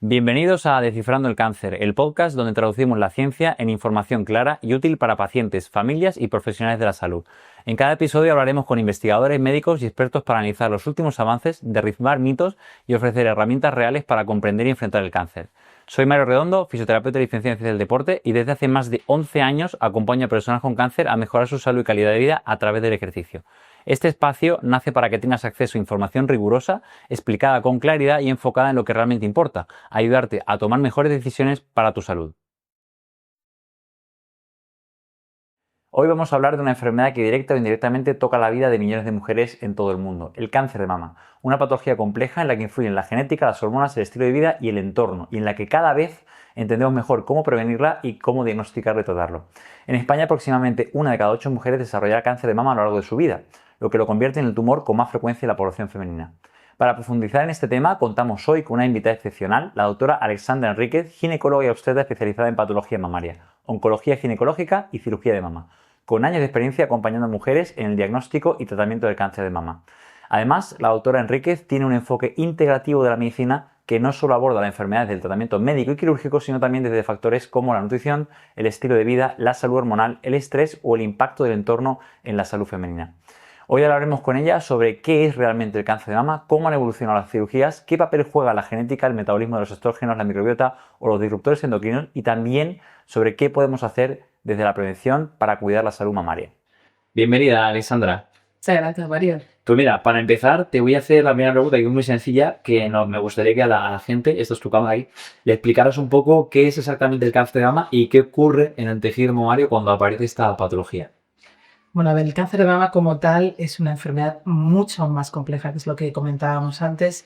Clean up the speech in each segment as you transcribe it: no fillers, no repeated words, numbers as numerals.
Bienvenidos a Descifrando el Cáncer, el podcast donde traducimos la ciencia en información clara y útil para pacientes, familias y profesionales de la salud. En cada episodio hablaremos con investigadores, médicos y expertos para analizar los últimos avances, derribar mitos y ofrecer herramientas reales para comprender y enfrentar el cáncer. Soy Mario Redondo, fisioterapeuta y licenciado en Ciencias del Deporte, y desde hace más de 11 años acompaño a personas con cáncer a mejorar su salud y calidad de vida a través del ejercicio. Este espacio nace para que tengas acceso a información rigurosa, explicada con claridad y enfocada en lo que realmente importa, ayudarte a tomar mejores decisiones para tu salud. Hoy vamos a hablar de una enfermedad que directa o indirectamente toca la vida de millones de mujeres en todo el mundo, el cáncer de mama, una patología compleja en la que influyen la genética, las hormonas, el estilo de vida y el entorno, y en la que cada vez entendemos mejor cómo prevenirla y cómo diagnosticarlo y tratarlo. En España aproximadamente 1 de cada 8 mujeres desarrollará cáncer de mama a lo largo de su vida, lo que lo convierte en el tumor con más frecuencia en la población femenina. Para profundizar en este tema, contamos hoy con una invitada excepcional, la doctora Alexandra Enríquez, ginecóloga y obstetra especializada en patología mamaria, oncología ginecológica y cirugía de mama, con años de experiencia acompañando a mujeres en el diagnóstico y tratamiento del cáncer de mama. Además, la doctora Enríquez tiene un enfoque integrativo de la medicina que no solo aborda la enfermedad del tratamiento médico y quirúrgico, sino también desde factores como la nutrición, el estilo de vida, la salud hormonal, el estrés o el impacto del entorno en la salud femenina. Hoy hablaremos con ella sobre qué es realmente el cáncer de mama, cómo han evolucionado las cirugías, qué papel juega la genética, el metabolismo de los estrógenos, la microbiota o los disruptores endocrinos, y también sobre qué podemos hacer desde la prevención para cuidar la salud mamaria. Bienvenida, Alexandra. Muchas gracias, Mario. Pues mira, para empezar te voy a hacer la primera pregunta, que es muy sencilla, que me gustaría que a la gente, esto es tu cámara ahí, le explicaras un poco qué es exactamente el cáncer de mama y qué ocurre en el tejido mamario cuando aparece esta patología. Bueno, a ver, el cáncer de mama como tal es una enfermedad mucho más compleja, que es lo que comentábamos antes.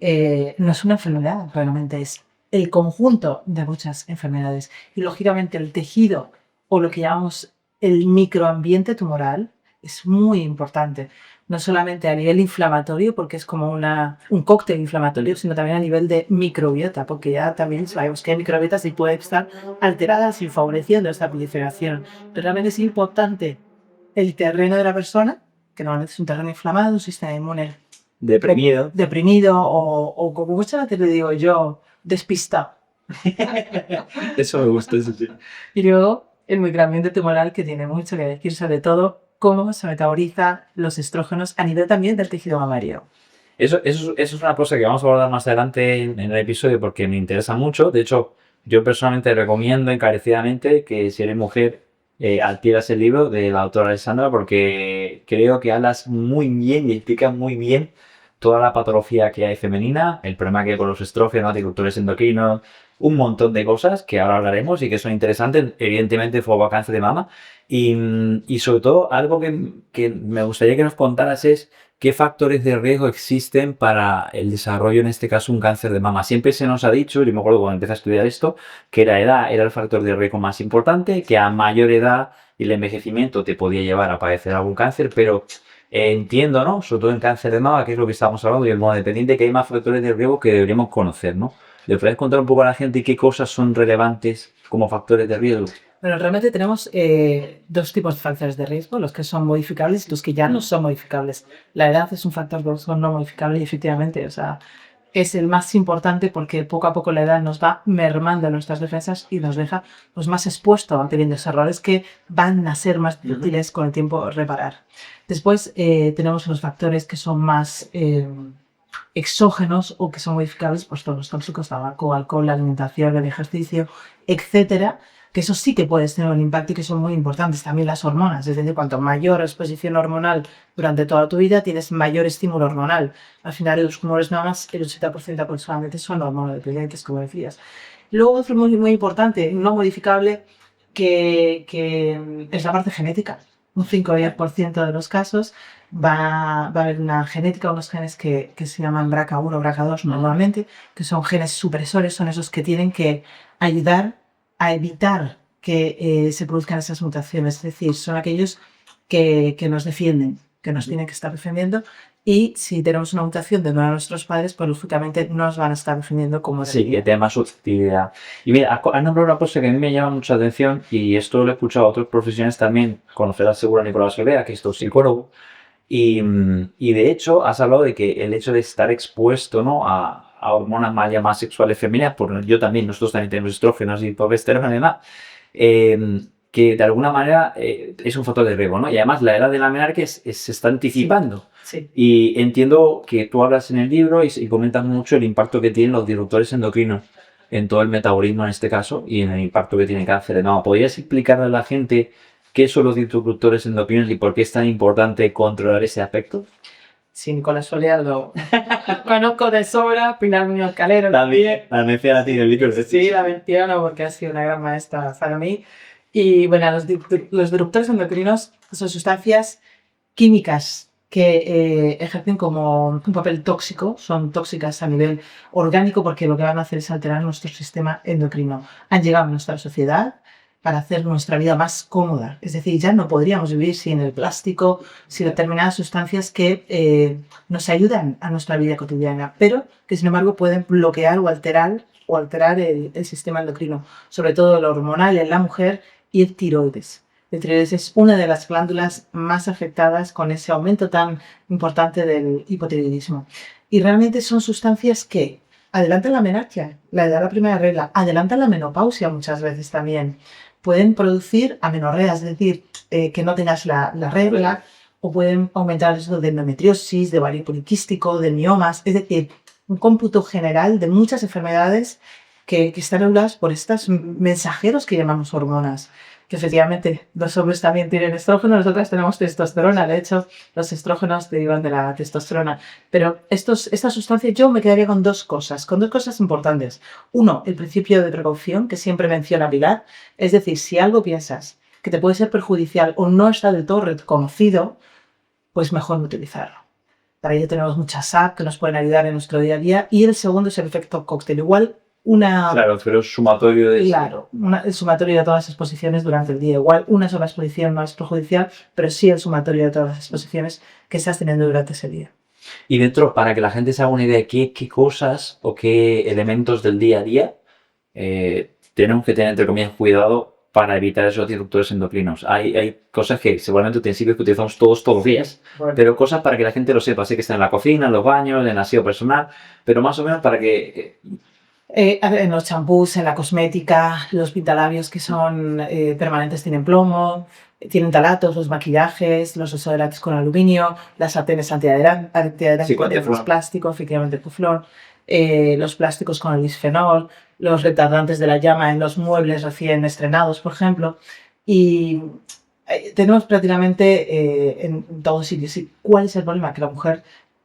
No es una enfermedad, realmente es el conjunto de muchas enfermedades. Y lógicamente el tejido o lo que llamamos el microambiente tumoral es muy importante. No solamente a nivel inflamatorio, porque es como un cóctel inflamatorio, sino también a nivel de microbiota, porque ya también sabemos que hay microbiotas y pueden estar alteradas y favoreciendo esta proliferación. Pero realmente es importante el terreno de la persona, que normalmente es un terreno inflamado, un sistema inmune deprimido o como muchas veces le digo yo, despistado. Eso me gusta, eso sí. Y luego el microambiente tumoral, que tiene mucho que decir, sobre todo cómo se metabolizan los estrógenos a nivel también del tejido mamario. Eso es una cosa que vamos a abordar más adelante en el episodio porque me interesa mucho. De hecho, yo personalmente recomiendo encarecidamente que si eres mujer adquieras el libro de la doctora Alexandra, porque creo que hablas muy bien y explicas muy bien toda la patología que hay femenina, el problema que hay con los estrógenos, disruptores endocrinos, un montón de cosas que ahora hablaremos y que son interesantes, evidentemente fue cáncer de mama. Y sobre todo, algo que me gustaría que nos contaras es qué factores de riesgo existen para el desarrollo, en este caso, un cáncer de mama. Siempre se nos ha dicho, yo me acuerdo cuando empecé a estudiar esto, que la edad era el factor de riesgo más importante, que a mayor edad y el envejecimiento te podía llevar a padecer algún cáncer, pero entiendo, ¿no? Sobre todo en cáncer de mama, que es lo que estábamos hablando, y el monodependiente, que hay más factores de riesgo que deberíamos conocer, ¿no? ¿Le podrías contar un poco a la gente qué cosas son relevantes como factores de riesgo? Bueno, realmente tenemos dos tipos de factores de riesgo, los que son modificables y los que ya no son modificables. La edad es un factor de riesgo no modificable y efectivamente, o sea, es el más importante porque poco a poco la edad nos va mermando nuestras defensas y nos deja pues, más expuestos ante los errores que van a ser más difíciles con el tiempo reparar. Después tenemos los factores que son más exógenos o que son modificables, pues todos los tóxicos, tabaco, alcohol, la alimentación, el ejercicio, etcétera, que eso sí que puedes tener un impacto y que son muy importantes. También las hormonas, es decir, cuanto mayor exposición hormonal durante toda tu vida, tienes mayor estímulo hormonal. Al final, los tumores mamas, el 80% aproximadamente son hormonodependientes, como decías. Luego, otro muy importante, no modificable, que es la parte genética. Un 5 o 10% de los casos va a haber una genética, unos genes que se llaman BRCA1 o BRCA2 normalmente, que son genes supresores, son esos que tienen que ayudar a evitar que se produzcan esas mutaciones, es decir, son aquellos que nos defienden, que nos tienen que estar defendiendo, y si tenemos una mutación de uno de nuestros padres, pues lógicamente nos van a estar defendiendo como Sí, debería. que tiene más susceptibilidad. Y mira, has nombrado una cosa que a mí me llama mucha atención y esto lo he escuchado a otros profesionales también, conocerás seguro a Nicolás Olea, que es tu psicólogo, y de hecho has hablado de que el hecho de estar expuesto, ¿no? a a hormonas más sexuales femeninas, porque yo también, nosotros también tenemos estrógenos y progesterona y demás, que de alguna manera es un factor de riesgo, ¿no? Y además la edad de la menarquia se está anticipando. Sí. Y entiendo que tú hablas en el libro y comentas mucho el impacto que tienen los disruptores endocrinos en todo el metabolismo en este caso y en el impacto que tiene el cáncer de mama. ¿Podrías explicarle a la gente qué son los disruptores endocrinos y por qué es tan importante controlar ese aspecto? Sí, Nicolás Soler lo conozco de sobra, Pilar Muñoz Calero También, la menciona a ti en el libro. Sí, la menciono porque ha sido una gran maestra para mí. Y bueno, los disruptores endocrinos son sustancias químicas que ejercen como un papel tóxico, son tóxicas a nivel orgánico porque lo que van a hacer es alterar nuestro sistema endocrino. Han llegado a nuestra sociedad para hacer nuestra vida más cómoda. Es decir, ya no podríamos vivir sin el plástico, sin determinadas sustancias que nos ayudan a nuestra vida cotidiana, pero que sin embargo pueden bloquear o alterar el sistema endocrino, sobre todo el hormonal en la mujer y el tiroides. El tiroides es una de las glándulas más afectadas con ese aumento tan importante del hipotiroidismo. Y realmente son sustancias que adelantan la menarquia, la edad de la primera regla, adelantan la menopausia muchas veces también. Pueden producir amenorrea, es decir, que no tengas la regla, o pueden aumentar el riesgo de endometriosis, de ovario poliquístico, de miomas, es decir, un cómputo general de muchas enfermedades que están reguladas por estos mensajeros que llamamos hormonas. Que efectivamente los hombres también tienen estrógeno, nosotras tenemos testosterona, de hecho los estrógenos derivan de la testosterona. Pero esta sustancia, yo me quedaría con dos cosas importantes. Uno, el principio de precaución que siempre menciona Pilar, es decir, si algo piensas que te puede ser perjudicial o no está del todo reconocido, pues mejor no utilizarlo. Para ello tenemos muchas apps que nos pueden ayudar en nuestro día a día. Y el segundo es el efecto cóctel. Igual Claro, pero es sumatorio de... Claro, el sumatorio de todas las exposiciones durante el día. Igual una sola exposición no es perjudicial, pero sí el sumatorio de todas las exposiciones que estás teniendo durante ese día. Y dentro, para que la gente se haga una idea de qué cosas o qué elementos del día a día tenemos que tener, entre comillas, cuidado para evitar esos disruptores endocrinos. Hay cosas que seguramente utensilios que utilizamos todos los días, bueno, pero cosas para que la gente lo sepa. Sé que están en la cocina, en los baños, en el aseo personal, pero más o menos para que... en los champús, en la cosmética, los pintalabios que son permanentes tienen plomo, tienen talatos, los maquillajes, los desodorantes con aluminio, las sartenes antiadherantes, sí, los plásticos, efectivamente el teflón, los plásticos con el bisfenol, los retardantes de la llama en los muebles recién estrenados, por ejemplo. Y tenemos prácticamente en todos sitios. ¿Y cuál es el problema? Que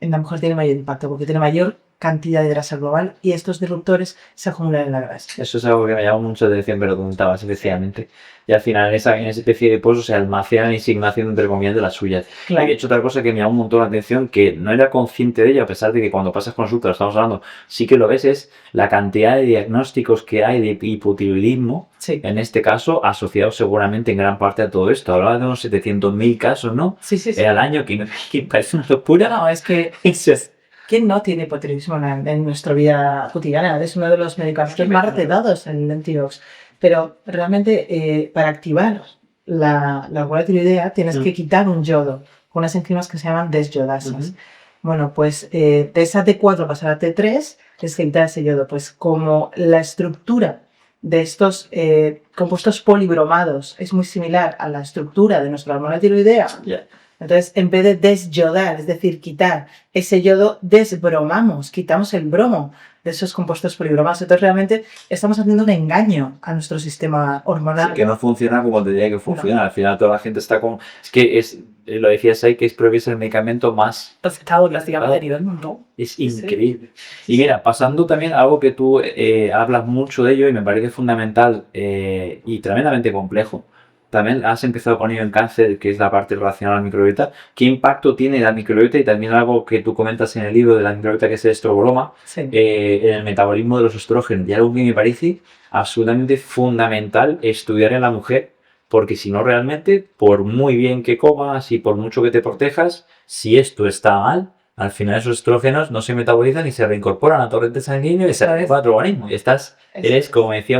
en la mujer tiene mayor impacto, porque tiene mayor cantidad de grasa global y estos disruptores se acumulan en la grasa. Eso es algo que me llama mucho la atención, pero comentabas especialmente. Y al final en esa especie de pozos se almacenan y siguen haciendo entre comillas de las suyas. Claro. Y de hecho otra cosa que me llama un montón la atención, que no era consciente de ello, a pesar de que cuando pasas consulta, lo estamos hablando, sí que lo ves, es la cantidad de diagnósticos que hay de hipotiroidismo, sí, en este caso asociados seguramente en gran parte a todo esto. Hablaba de unos 700.000 casos, ¿no? Sí. Al año, que parece una locura. No, es que... ¿Quién no tiene hipotiroidismo en nuestra vida cotidiana? Es uno de los medicamentos más recetados en Lentivox. Pero realmente para activar la hormona tiroidea tienes que quitar un yodo con unas enzimas que se llaman desyodasas. Bueno, pues de esa T4 pasar a T3 es que quitar ese yodo. Pues como la estructura de estos compuestos polibromados es muy similar a la estructura de nuestra hormona tiroidea, entonces, en vez de desyodar, es decir, quitar ese yodo, desbromamos, quitamos el bromo de esos compuestos polibromados. Entonces, realmente estamos haciendo un engaño a nuestro sistema hormonal. Sí, que no funciona como tendría que funcionar. No. Al final toda la gente está con... Es que lo decías ahí, que creo que es el medicamento más... recetado plásticamente a nivel mundial. Es increíble. Sí. Y mira, pasando también a algo que tú hablas mucho de ello y me parece fundamental y tremendamente complejo. También has empezado con ello en cáncer, que es la parte relacionada a la microbiota. ¿Qué impacto tiene la microbiota? Y también algo que tú comentas en el libro de la microbiota, que es el estroboloma, en el metabolismo de los estrógenos. Y algo que me parece absolutamente fundamental estudiar en la mujer, porque si no realmente, por muy bien que comas y por mucho que te protejas, si esto está mal, al final esos estrógenos no se metabolizan y se reincorporan a torrente sanguíneo y se refuerza tu organismo. Y eres, como decía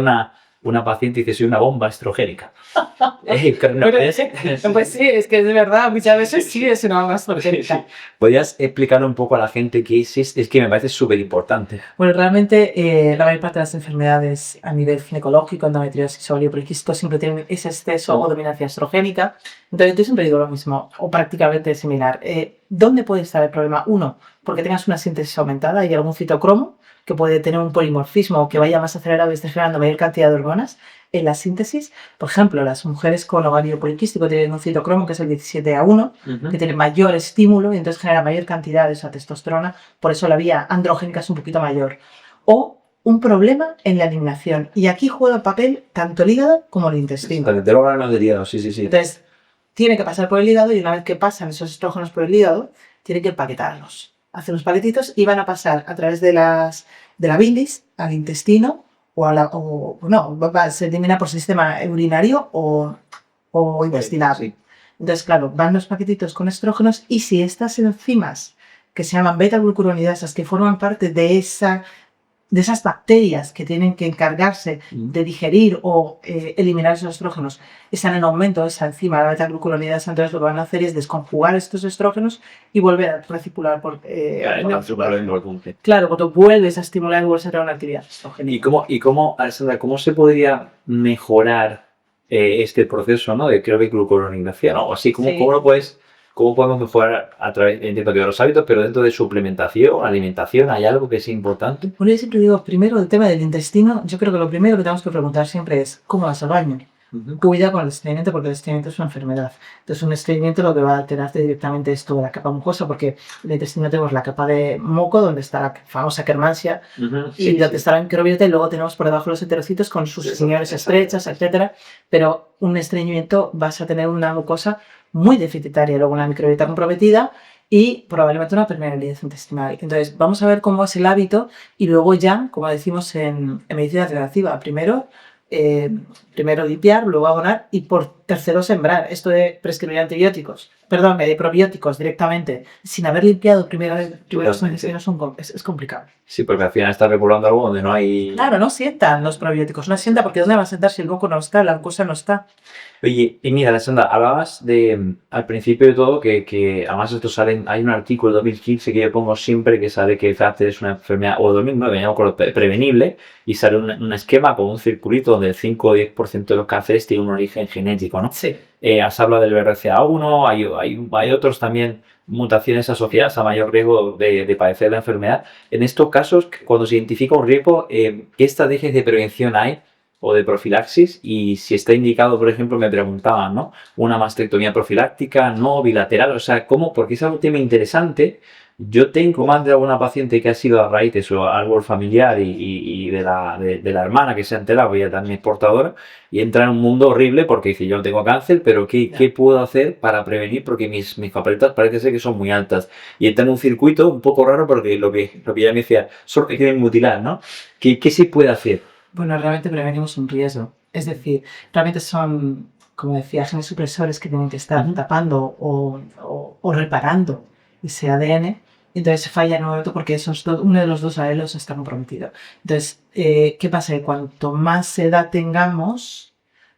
una paciente dice, soy una bomba estrogénica. Pues sí, es que de verdad, muchas veces sí es una bomba estrogénica. ¿Podrías explicar un poco a la gente qué es que me parece súper importante? Bueno, realmente la mayor parte de las enfermedades a nivel ginecológico, endometriosis, ovario poliquístico, siempre tienen ese exceso o dominancia estrogénica. Entonces yo siempre digo lo mismo, o prácticamente similar. ¿Dónde puede estar el problema? Uno, porque tengas una síntesis aumentada y algún citocromo que puede tener un polimorfismo o que vaya más acelerado y esté generando mayor cantidad de hormonas en la síntesis. Por ejemplo, las mujeres con ovario poliquístico tienen un citocromo que es el 17A1, que tiene mayor estímulo y entonces genera mayor cantidad de esa testosterona, por eso la vía androgénica es un poquito mayor. O un problema en la eliminación. Y aquí juega papel tanto el hígado como el intestino. Del órgano del hígado, sí. Entonces, tiene que pasar por el hígado y una vez que pasan esos estrógenos por el hígado, tiene que empaquetarlos. Hacer los paquetitos y van a pasar a través de la bilis al intestino se elimina por sistema urinario o intestinal. Sí. Entonces, claro, van los paquetitos con estrógenos y si estas enzimas que se llaman beta-glucuronidasas, que forman parte de esas bacterias que tienen que encargarse de digerir o eliminar esos estrógenos, están en aumento de esa enzima, la beta-glucuronidasa, entonces lo que van a hacer es desconjugar estos estrógenos y volver a recircular. Claro, cuando vuelves a estimular y vuelves a tener una actividad estrogénica. ¿Y cómo, Alessandra, cómo se podría mejorar este proceso, ¿no? De creo que glucuronidación, ¿no? O así, ¿cómo podemos mejorar a través, entiendo que de los hábitos, pero dentro de suplementación, alimentación, hay algo que es importante? Bueno, yo siempre digo, primero el tema del intestino, yo creo que lo primero que tenemos que preguntar siempre es, ¿cómo vas al baño? Cuida con el estreñimiento porque el estreñimiento es una enfermedad. Entonces un estreñimiento lo que va a alterarte directamente es toda la capa mucosa porque en el intestino tenemos la capa de moco donde está la famosa Kermansia y donde está la microbiota y luego tenemos por debajo los enterocitos con sus señales estrechas, etcétera. Pero un estreñimiento vas a tener una mucosa muy deficitaria, luego una microbiota comprometida y probablemente una permeabilidad intestinal. Entonces vamos a ver cómo es el hábito y luego ya, como decimos en medicina alternativa, primero limpiar, luego abonar y por tercero sembrar. Esto de prescribir de probióticos directamente, sin haber limpiado primero es complicado. Sí, porque al final estás regulando algo donde no hay... Claro, no sientan los probióticos, no sienta porque ¿dónde va a sentar si el moco no está, la mucosa no está? Oye, y mira, Alessandra, hablabas de, al principio de todo, que además esto hay un artículo de 2015 que yo pongo siempre que sale que el cáncer es una enfermedad, o 2009, no me acuerdo, prevenible, y sale un esquema con un circulito donde el 5 o 10% de los cánceres tiene un origen genético, ¿no? Sí. Has hablado del BRCA1, hay otros también mutaciones asociadas a mayor riesgo de padecer la enfermedad. En estos casos, cuando se identifica un riesgo, ¿qué estrategias de prevención hay o de profilaxis? Y si está indicado, por ejemplo, me preguntaban, ¿no? Una mastectomía profiláctica, no bilateral, o sea, ¿cómo? Porque es un tema interesante. Yo tengo más de alguna paciente que ha sido a raíz de su árbol familiar y de la hermana que se ha enterado, ella también es portadora, y entra en un mundo horrible porque dice, yo no tengo cáncer, pero ¿qué puedo hacer para prevenir? Porque mis papeletas parece ser que son muy altas. Y entra en un circuito un poco raro porque lo que ella me decía, solo que quieren mutilar, ¿no? ¿Qué se puede hacer? Bueno, realmente prevenimos un riesgo. Es decir, realmente son, como decía, genes supresores que tienen que estar tapando o reparando ese ADN. Entonces falla en un momento porque uno de los dos alelos está comprometido. Entonces, ¿qué pasa? Que cuanto más edad tengamos,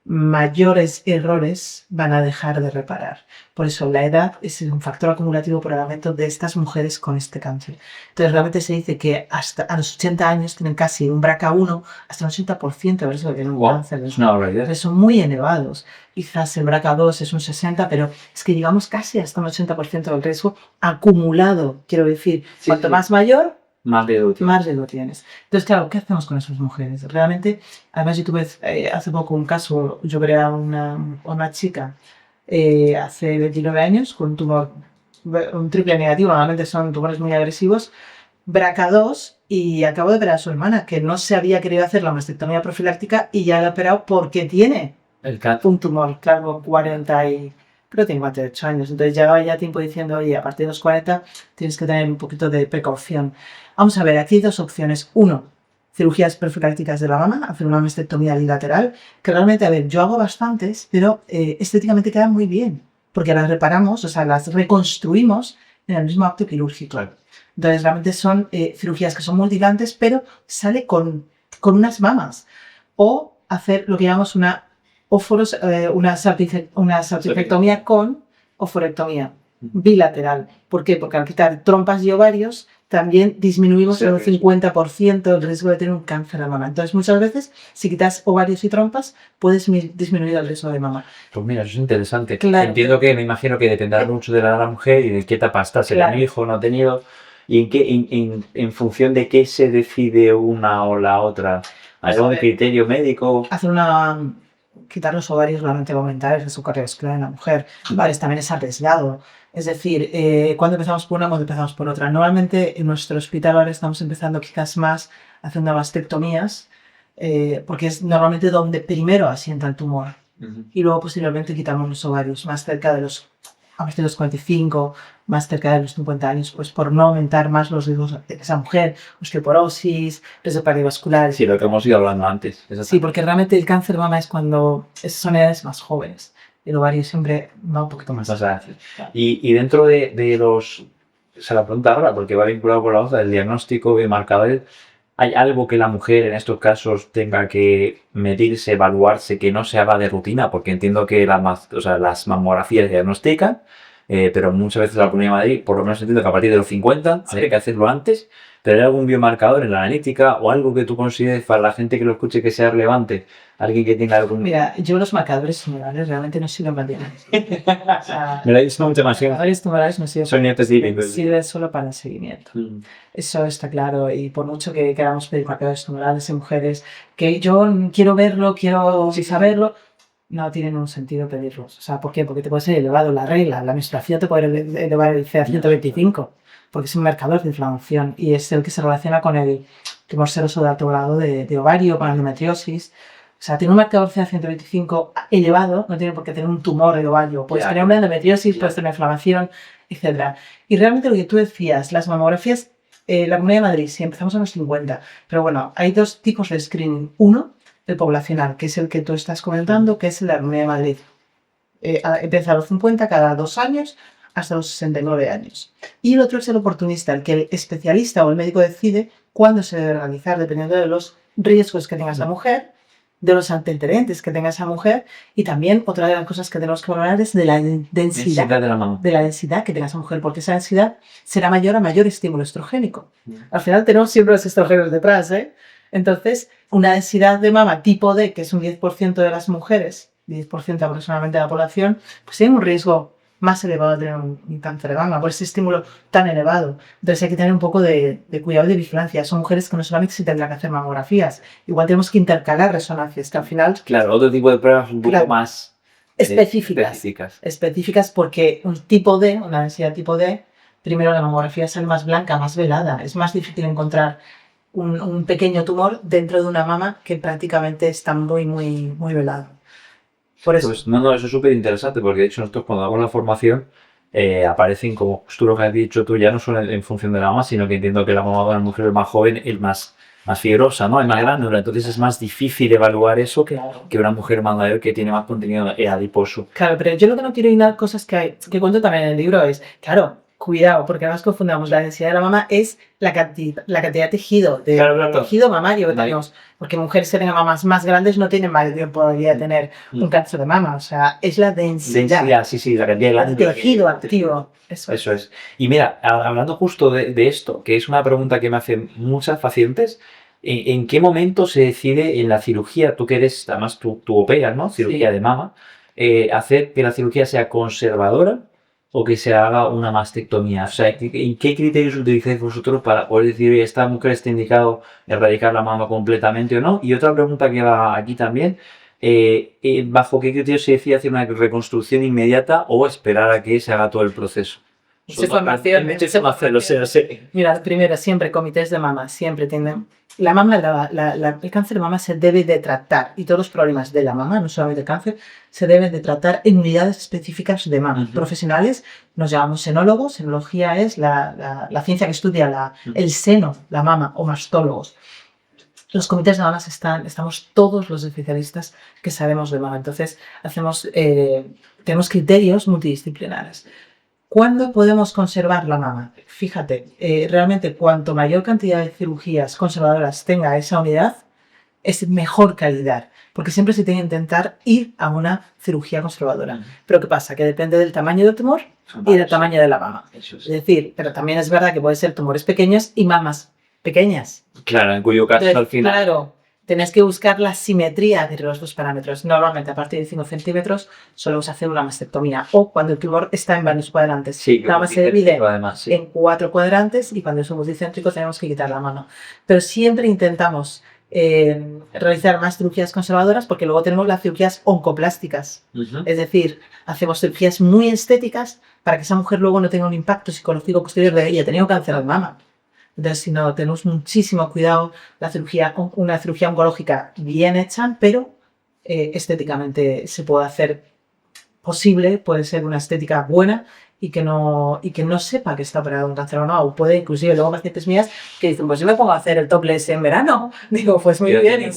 mayores errores van a dejar de reparar. Por eso la edad es un factor acumulativo por el aumento de estas mujeres con este cáncer. Entonces realmente se dice que hasta a los 80 años tienen casi un BRCA1 hasta un 80% de eso tienen un cáncer. Es una barbaridad. Son muy elevados. Quizás el BRCA2 es un 60%, pero es que llegamos casi hasta un 80% del riesgo acumulado. Quiero decir, cuanto más mayor, más riesgo tienes. Entonces, claro, ¿qué hacemos con esas mujeres? Realmente, además yo tuve hace poco un caso, yo veré a una chica hace 29 años con un triple negativo, normalmente son tumores muy agresivos, BRCA2, y acabo de operar a su hermana, que no se había querido hacer la mastectomía profiláctica y ya la ha operado porque tiene un tumor, claro, 48 años. Entonces llevaba ya tiempo diciendo, oye, a partir de los 40 tienes que tener un poquito de precaución. Vamos a ver, aquí hay dos opciones. Uno, cirugías profilácticas de la mama, hacer una mastectomía bilateral, que realmente, a ver, yo hago bastantes, pero estéticamente quedan muy bien, porque las reparamos, o sea, las reconstruimos en el mismo acto quirúrgico. Claro. Entonces realmente son cirugías que son mutilantes, pero sale con unas mamas. O hacer lo que llamamos una salpingectomía con oforectomía bilateral. ¿Por qué? Porque al quitar trompas y ovarios también disminuimos en un 50% el riesgo de tener un cáncer de mama. Entonces, muchas veces, si quitas ovarios y trompas, puedes disminuir el riesgo de mama. Pues mira, eso es interesante. Claro. Entiendo que, me imagino que dependerá mucho de la mujer y de qué etapa está, si Claro. tiene hijo o no ha tenido, y en función de qué se decide una o la otra. ¿Hay algo de criterio médico? Quitar los ovarios realmente va a aumentar el riesgo cardiovascular en la mujer. Vale, también es arriesgado. Es decir, cuando empezamos por una, cuando empezamos por otra. Normalmente en nuestro hospital ahora estamos empezando quizás más haciendo mastectomías, porque es normalmente donde primero asienta el tumor. Y luego posteriormente quitamos los ovarios más cerca de a partir de los 45, más cerca de los 50 años, pues por no aumentar más los riesgos de esa mujer, osteoporosis, riesgo cardiovascular. Sí, lo que hemos ido hablando antes. Sí, porque realmente el cáncer de mama es cuando son edades más jóvenes. El ovario siempre va un poquito más. Y dentro de los... Se la pregunta ahora, porque va vinculado con la otra, del diagnóstico y marcadores. ¿Hay algo que la mujer en estos casos tenga que medirse, evaluarse, que no se haga de rutina? Porque entiendo que las mamografías diagnostican, pero muchas veces la Comunidad de Madrid, por lo menos entiendo que a partir de los 50 hay que hacerlo antes. ¿Pero hay algún biomarcador en la analítica o algo que tú consideres para la gente que lo escuche que sea relevante? ¿Alguien que tenga algún...? Mira, yo los marcadores tumorales realmente no sirven para nada. Me lo he dicho mucho más. Los marcadores tumorales no sirven. Sirven solo para el seguimiento. Eso está claro. Y por mucho que queramos pedir marcadores tumorales en mujeres, que yo quiero verlo, quiero saberlo, no tienen un sentido pedirlos. O sea, ¿por qué? Porque te puede ser elevado la regla, la menstruación te puede elevar el CA125. Porque es un marcador de inflamación y es el que se relaciona con el tumor seroso de alto grado de ovario, con la endometriosis. O sea, tener un marcador CA125 elevado no tiene por qué tener un tumor de ovario. Puedes tener una endometriosis, puedes tener inflamación, etc. Y realmente lo que tú decías, las mamografías, la Comunidad de Madrid, sí, empezamos a los 50. Pero bueno, hay dos tipos de screening. Uno, el poblacional, que es el que tú estás comentando, que es la Comunidad de Madrid. Empieza a los 50 cada 2 años, hasta los 69 años. Y el otro es el oportunista, el que el especialista o el médico decide cuándo se debe realizar, dependiendo de los riesgos que tenga esa mujer, de los antecedentes que tenga esa mujer, y también otra de las cosas que tenemos que valorar es de la densidad de la mama. De la densidad que tenga esa mujer, porque esa densidad será mayor a mayor estímulo estrogénico. Al final tenemos siempre los estrógenos detrás, ¿eh? Entonces, una densidad de mama tipo D, que es un 10% de las mujeres, 10% aproximadamente de la población, pues tiene un riesgo más elevado de tener un cáncer de mama por ese estímulo tan elevado. Entonces hay que tener un poco de cuidado y de vigilancia. Son mujeres que no solamente se tendrán que hacer mamografías, igual tenemos que intercalar resonancias, que al final... Claro, otro tipo de pruebas un poco más... Específicas porque un tipo D, una densidad tipo D, primero la mamografía es más blanca, más velada. Es más difícil encontrar un pequeño tumor dentro de una mama que prácticamente está muy, muy, muy velado. Por eso. Pues, no, eso es súper interesante porque de hecho nosotros cuando damos la formación aparecen como tú lo que has dicho tú ya no solo en función de la mama, sino que entiendo que la mama de una mujer es más joven, es más fibrosa, ¿no? Es más grande, entonces es más difícil evaluar eso que una mujer más mayor que tiene más contenido adiposo. Claro, pero yo lo que no quiero hilar cosas que cuento también en el libro es, claro, cuidado, porque no nos confundamos, la densidad de la mama es la cantidad de tejido, tejido mamario que tenemos, porque mujeres que tengan mamas más grandes no tienen mayor probabilidad de tener un cáncer de mama, o sea, es la densidad. Sí, la cantidad de tejido activo. Eso es. Y mira, hablando justo de esto, que es una pregunta que me hacen muchas pacientes, ¿en qué momento se decide en la cirugía, tú que eres, además tú operas, ¿no? Cirugía de mama, hacer que la cirugía sea conservadora o que se haga una mastectomía? O sea, ¿en qué criterios utilizáis vosotros para poder decir, oye, esta mujer está indicado erradicar la mama completamente o no? Y otra pregunta que va aquí también, ¿bajo qué criterios se decide hacer una reconstrucción inmediata o esperar a que se haga todo el proceso? Mira, primero, siempre comités de mama, siempre tienden... La mama, el cáncer de mama se debe de tratar, y todos los problemas de la mama, no solamente el cáncer, se deben de tratar en unidades específicas de mama. Profesionales nos llamamos senólogos, senología es la ciencia que estudia el seno, la mama, o mastólogos. Los comités de mamas estamos todos los especialistas que sabemos de mama, entonces tenemos criterios multidisciplinares. ¿Cuándo podemos conservar la mama? Fíjate, realmente cuanto mayor cantidad de cirugías conservadoras tenga esa unidad, es mejor calidad, porque siempre se tiene que intentar ir a una cirugía conservadora. Pero ¿qué pasa? Que depende del tamaño del tumor y del tamaño de la mama. Es decir, pero también es verdad que puede ser tumores pequeños y mamas pequeñas. Claro, en cuyo caso Entonces, al final... claro, tenés que buscar la simetría entre los dos parámetros. Normalmente, a partir de 5 centímetros, solemos hacer una mastectomía. O cuando el tumor está en varios cuadrantes. Sí, la mama se divide además, sí. en 4 cuadrantes y cuando somos dicéntricos tenemos que quitar la mano. Pero siempre intentamos realizar más cirugías conservadoras porque luego tenemos las cirugías oncoplásticas. Es decir, hacemos cirugías muy estéticas para que esa mujer luego no tenga un impacto psicológico posterior de ella. Ha tenido cáncer de mama. Entonces, si no, tenemos muchísimo cuidado, una cirugía oncológica bien hecha, pero estéticamente se puede hacer posible, puede ser una estética buena y que no sepa que está operado un cáncer o no. O puede, inclusive, luego pacientes mías que dicen, pues yo me pongo a hacer el topless en verano. Digo, pues muy bien.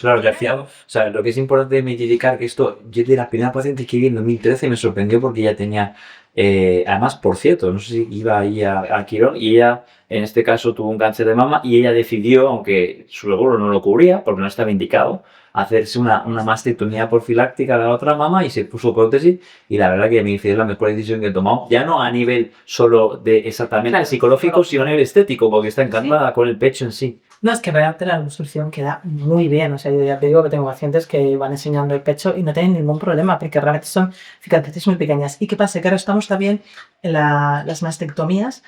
Claro, o sea, lo que es importante es identificar que esto, yo de la primera paciente que vi en 2013 me sorprendió porque ya tenía, además, por cierto, no sé si iba ahí a Quirón y ella, en este caso, tuvo un cáncer de mama y ella decidió, aunque su seguro no lo cubría porque no estaba indicado, hacerse una mastectomía profiláctica de la otra mama y se puso prótesis y la verdad que me hice la mejor decisión que he tomado, ya no a nivel solo de exactamente psicológico, sino a nivel estético, porque está encantada con el pecho en sí. No, es que realmente la reconstrucción queda muy bien. O sea, yo ya te digo que tengo pacientes que van enseñando el pecho y no tienen ningún problema porque realmente son cicatrices muy pequeñas. ¿Y qué pasa? Que ahora estamos también en las mastectomías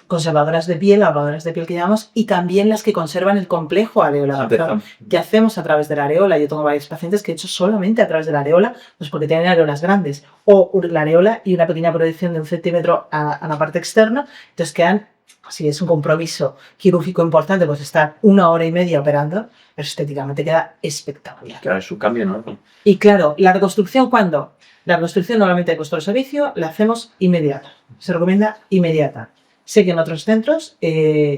conservadoras de piel, lavadoras de piel que llamamos, y también las que conservan el complejo areolar, que hacemos a través de la areola. Yo tengo varios pacientes que he hecho solamente a través de la areola, pues porque tienen areolas grandes, o la areola y una pequeña proyección de 1 centímetro a la parte externa, entonces quedan, si es un compromiso quirúrgico importante, pues estar 1 hora y media operando, pero estéticamente queda espectacular. Claro, es un cambio enorme. Y claro, ¿la reconstrucción cuándo? La reconstrucción normalmente en nuestro servicio la hacemos inmediata, se recomienda inmediata. Sé que en otros centros,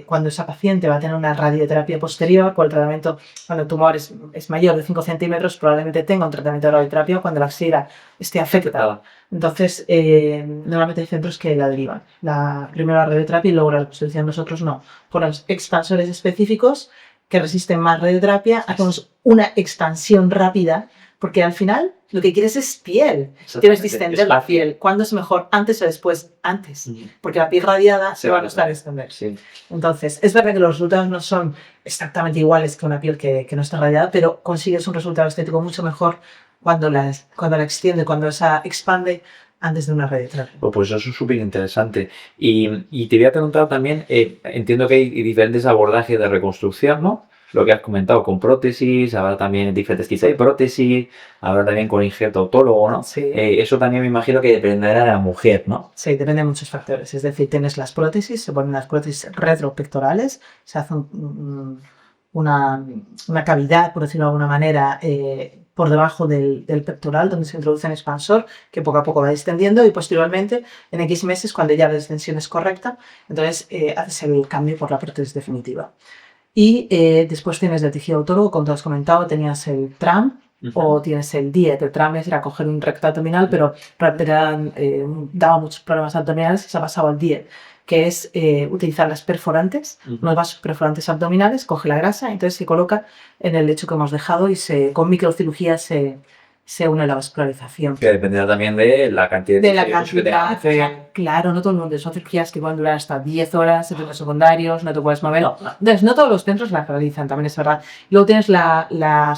cuando esa paciente va a tener una radioterapia posterior, por el tratamiento, cuando el tumor es mayor de 5 centímetros, probablemente tenga un tratamiento de radioterapia cuando la axila esté afectada. Entonces, normalmente hay centros que la derivan. Primero la radioterapia y luego la reconstrucción. Nosotros no. Por los expansores específicos que resisten más radioterapia, hacemos una expansión rápida, porque al final lo que quieres es piel. Tienes que distender la piel. ¿Cuándo es mejor? ¿Antes o después? Antes. Porque la piel radiada se va a costar extender. Sí. Entonces, es verdad que los resultados no son exactamente iguales que una piel que no está radiada, pero consigues un resultado estético mucho mejor cuando la extiende, cuando esa expande antes de una radioterapia. Pues eso es súper interesante. Y te voy a preguntar también, entiendo que hay diferentes abordajes de reconstrucción, ¿no? Lo que has comentado con prótesis, ahora también diferentes tipos de prótesis, ahora también con injerto autólogo, ¿no? Sí. Eso también me imagino que dependerá de la mujer, ¿no? Sí, depende de muchos factores. Es decir, tienes las prótesis, se ponen las prótesis retropectorales, se hace una cavidad, por decirlo de alguna manera, por debajo del pectoral, donde se introduce un expansor que poco a poco va extendiendo y posteriormente, en X meses, cuando ya la extensión es correcta, entonces haces el cambio por la prótesis definitiva. Y después tienes el tejido autólogo, como te has comentado, tenías el TRAM o tienes el DIET. El TRAM era coger un recto abdominal, pero daba muchos problemas abdominales y se ha pasado al DIET, que es utilizar las perforantes, unos vasos perforantes abdominales, coge la grasa, entonces se coloca en el lecho que hemos dejado y con microcirugía se une la vascularización. Que dependerá también de la cantidad de la cantidad. Claro, no todo el mundo. Son cirugías que pueden durar hasta 10 horas, efectos secundarios, no te puedes mover. Entonces, no todos los centros la realizan, también es verdad. Luego tienes la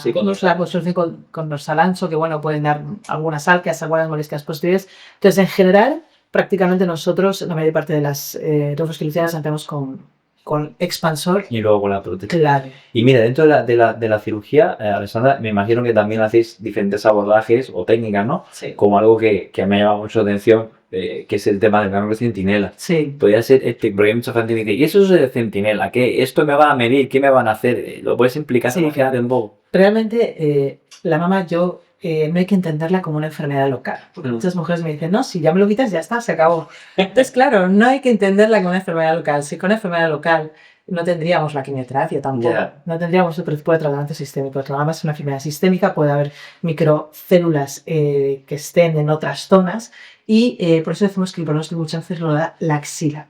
reconstrucción con dorsal ancho, que bueno, pueden dar algunas alquias, algunas molestias posteriores. Entonces, en general, prácticamente nosotros, la mayor parte de las reconstrucciones las hacemos con expansor. Y luego con la prótesis. Claro. Y mira, dentro de la cirugía, Alessandra, me imagino que también hacéis diferentes abordajes o técnicas, ¿no? Sí. Como algo que me ha llamado mucho la atención, que es el tema del rango de centinela. Sí. Podría ser, porque hay mucha gente que dice, ¿y eso es de centinela? ¿Qué? ¿Esto me va a medir? ¿Qué me van a hacer? ¿Lo puedes implicar? Sí. Un poco? Realmente, la mama no hay que entenderla como una enfermedad local. Porque muchas mujeres me dicen, no, si ya me lo quitas, ya está, se acabó. Entonces, claro, no hay que entenderla como una enfermedad local. Si con una enfermedad local no tendríamos la quimioterapia tampoco. No tendríamos otro tipo de tratamiento sistémico. La mama es una enfermedad sistémica, puede haber microcélulas que estén en otras zonas y por eso decimos que el pronóstico muchas veces lo da la axila.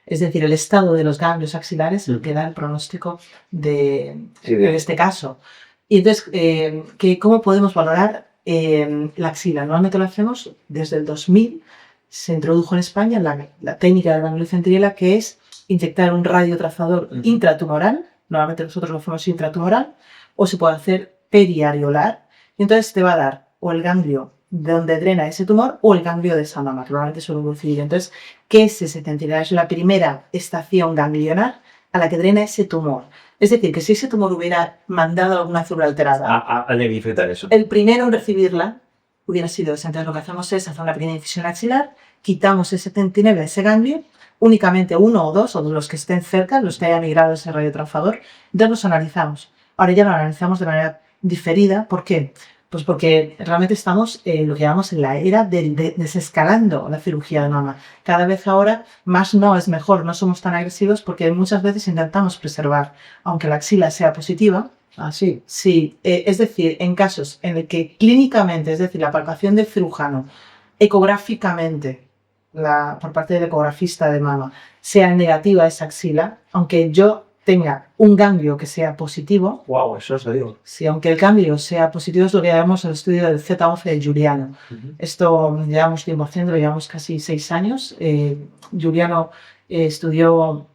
Es decir, el estado de los ganglios axilares que da el pronóstico en este caso. Y entonces, ¿cómo podemos valorar la axila? Normalmente lo hacemos desde el 2000, se introdujo en España la técnica de la gangliocentriela, que es inyectar un radiotrazador intratumoral. Normalmente nosotros lo hacemos intratumoral, o se puede hacer periareolar, y entonces te va a dar o el ganglio de donde drena ese tumor o el ganglio de esa mama, que normalmente suele coincidir. Entonces, ¿qué es ese centinela? Es la primera estación ganglionar a la que drena ese tumor. Es decir, que si ese tumor hubiera mandado alguna célula alterada, eso. El primero en recibirla hubiera sido ese. Entonces, lo que hacemos es hacer una pequeña incisión axilar, quitamos ese centinela, ese ganglio, únicamente uno o dos los que estén cerca, los que hayan migrado ese radiotrazador, entonces los analizamos. Ahora ya lo analizamos de manera diferida. ¿Por qué? Pues porque realmente estamos lo que llamamos en la era de desescalando la cirugía de mama. Cada vez ahora más no es mejor, no somos tan agresivos porque muchas veces intentamos preservar, aunque la axila sea positiva. Ah, sí. Sí, es decir, en casos en el que clínicamente, es decir, la palpación del cirujano, ecográficamente, por parte del ecografista de mama, sea negativa esa axila, aunque yo tenga un ganglio que sea positivo. Wow, eso os lo digo. Sí, aunque el ganglio sea positivo, es lo que llamamos el estudio del Z11 de Giuliano. Esto llevamos tiempo haciendo, llevamos casi 6 años. Giuliano estudió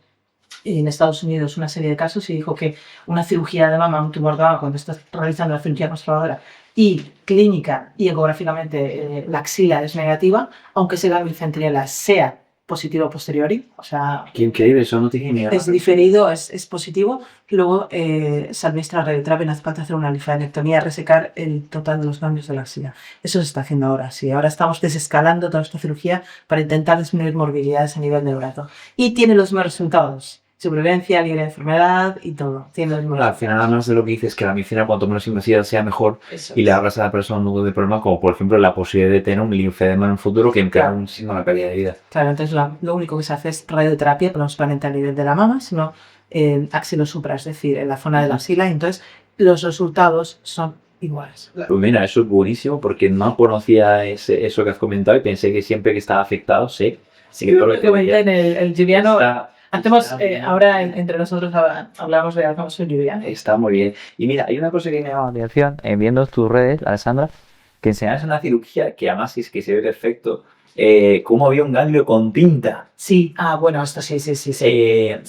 en Estados Unidos una serie de casos y dijo que una cirugía de mama, un tumor de mama, cuando estás realizando la cirugía conservadora y clínica y ecográficamente la axila es negativa, aunque ese ganglio centinela sea positivo a posteriori, o sea, Qué increíble, eso no tiene ni idea. es diferido, es positivo, luego se administra radioterapia, no hace falta hacer una linfadenectomía, resecar el total de los ganglios de la axila. Eso se está haciendo ahora, sí. Ahora estamos desescalando toda esta cirugía para intentar disminuir morbilidades a nivel del brazo. Y tiene los mismos resultados. Supervivencia, libre de enfermedad y todo. Tiene los mismos Al final, además de lo que dices, que la medicina cuanto menos invasiva sea mejor, Eso y le es. hablas a la persona un nudo de problema, como por ejemplo la posibilidad de tener un linfedema en un futuro que empeora Claro. muchísimo la calidad de vida. Claro, entonces lo único que se hace es radioterapia, pero no solamente a nivel de la mama, sino en axilosupra, es decir, en la zona de la axila, y entonces los resultados son iguales. Pues mira, eso es buenísimo porque no conocía eso que has comentado y pensé que siempre que estaba afectado, sí que todo lo que comenté en el Giuliano. está, Hacemos, ahora entre nosotros hablamos de algo sobre Giuliano. está muy bien. Y mira, hay una cosa que me llama la atención, viendo tus redes, Alessandra, que enseñas una cirugía que además es que se ve perfecto, cómo había un ganglio con tinta. Sí, bueno, esto sí.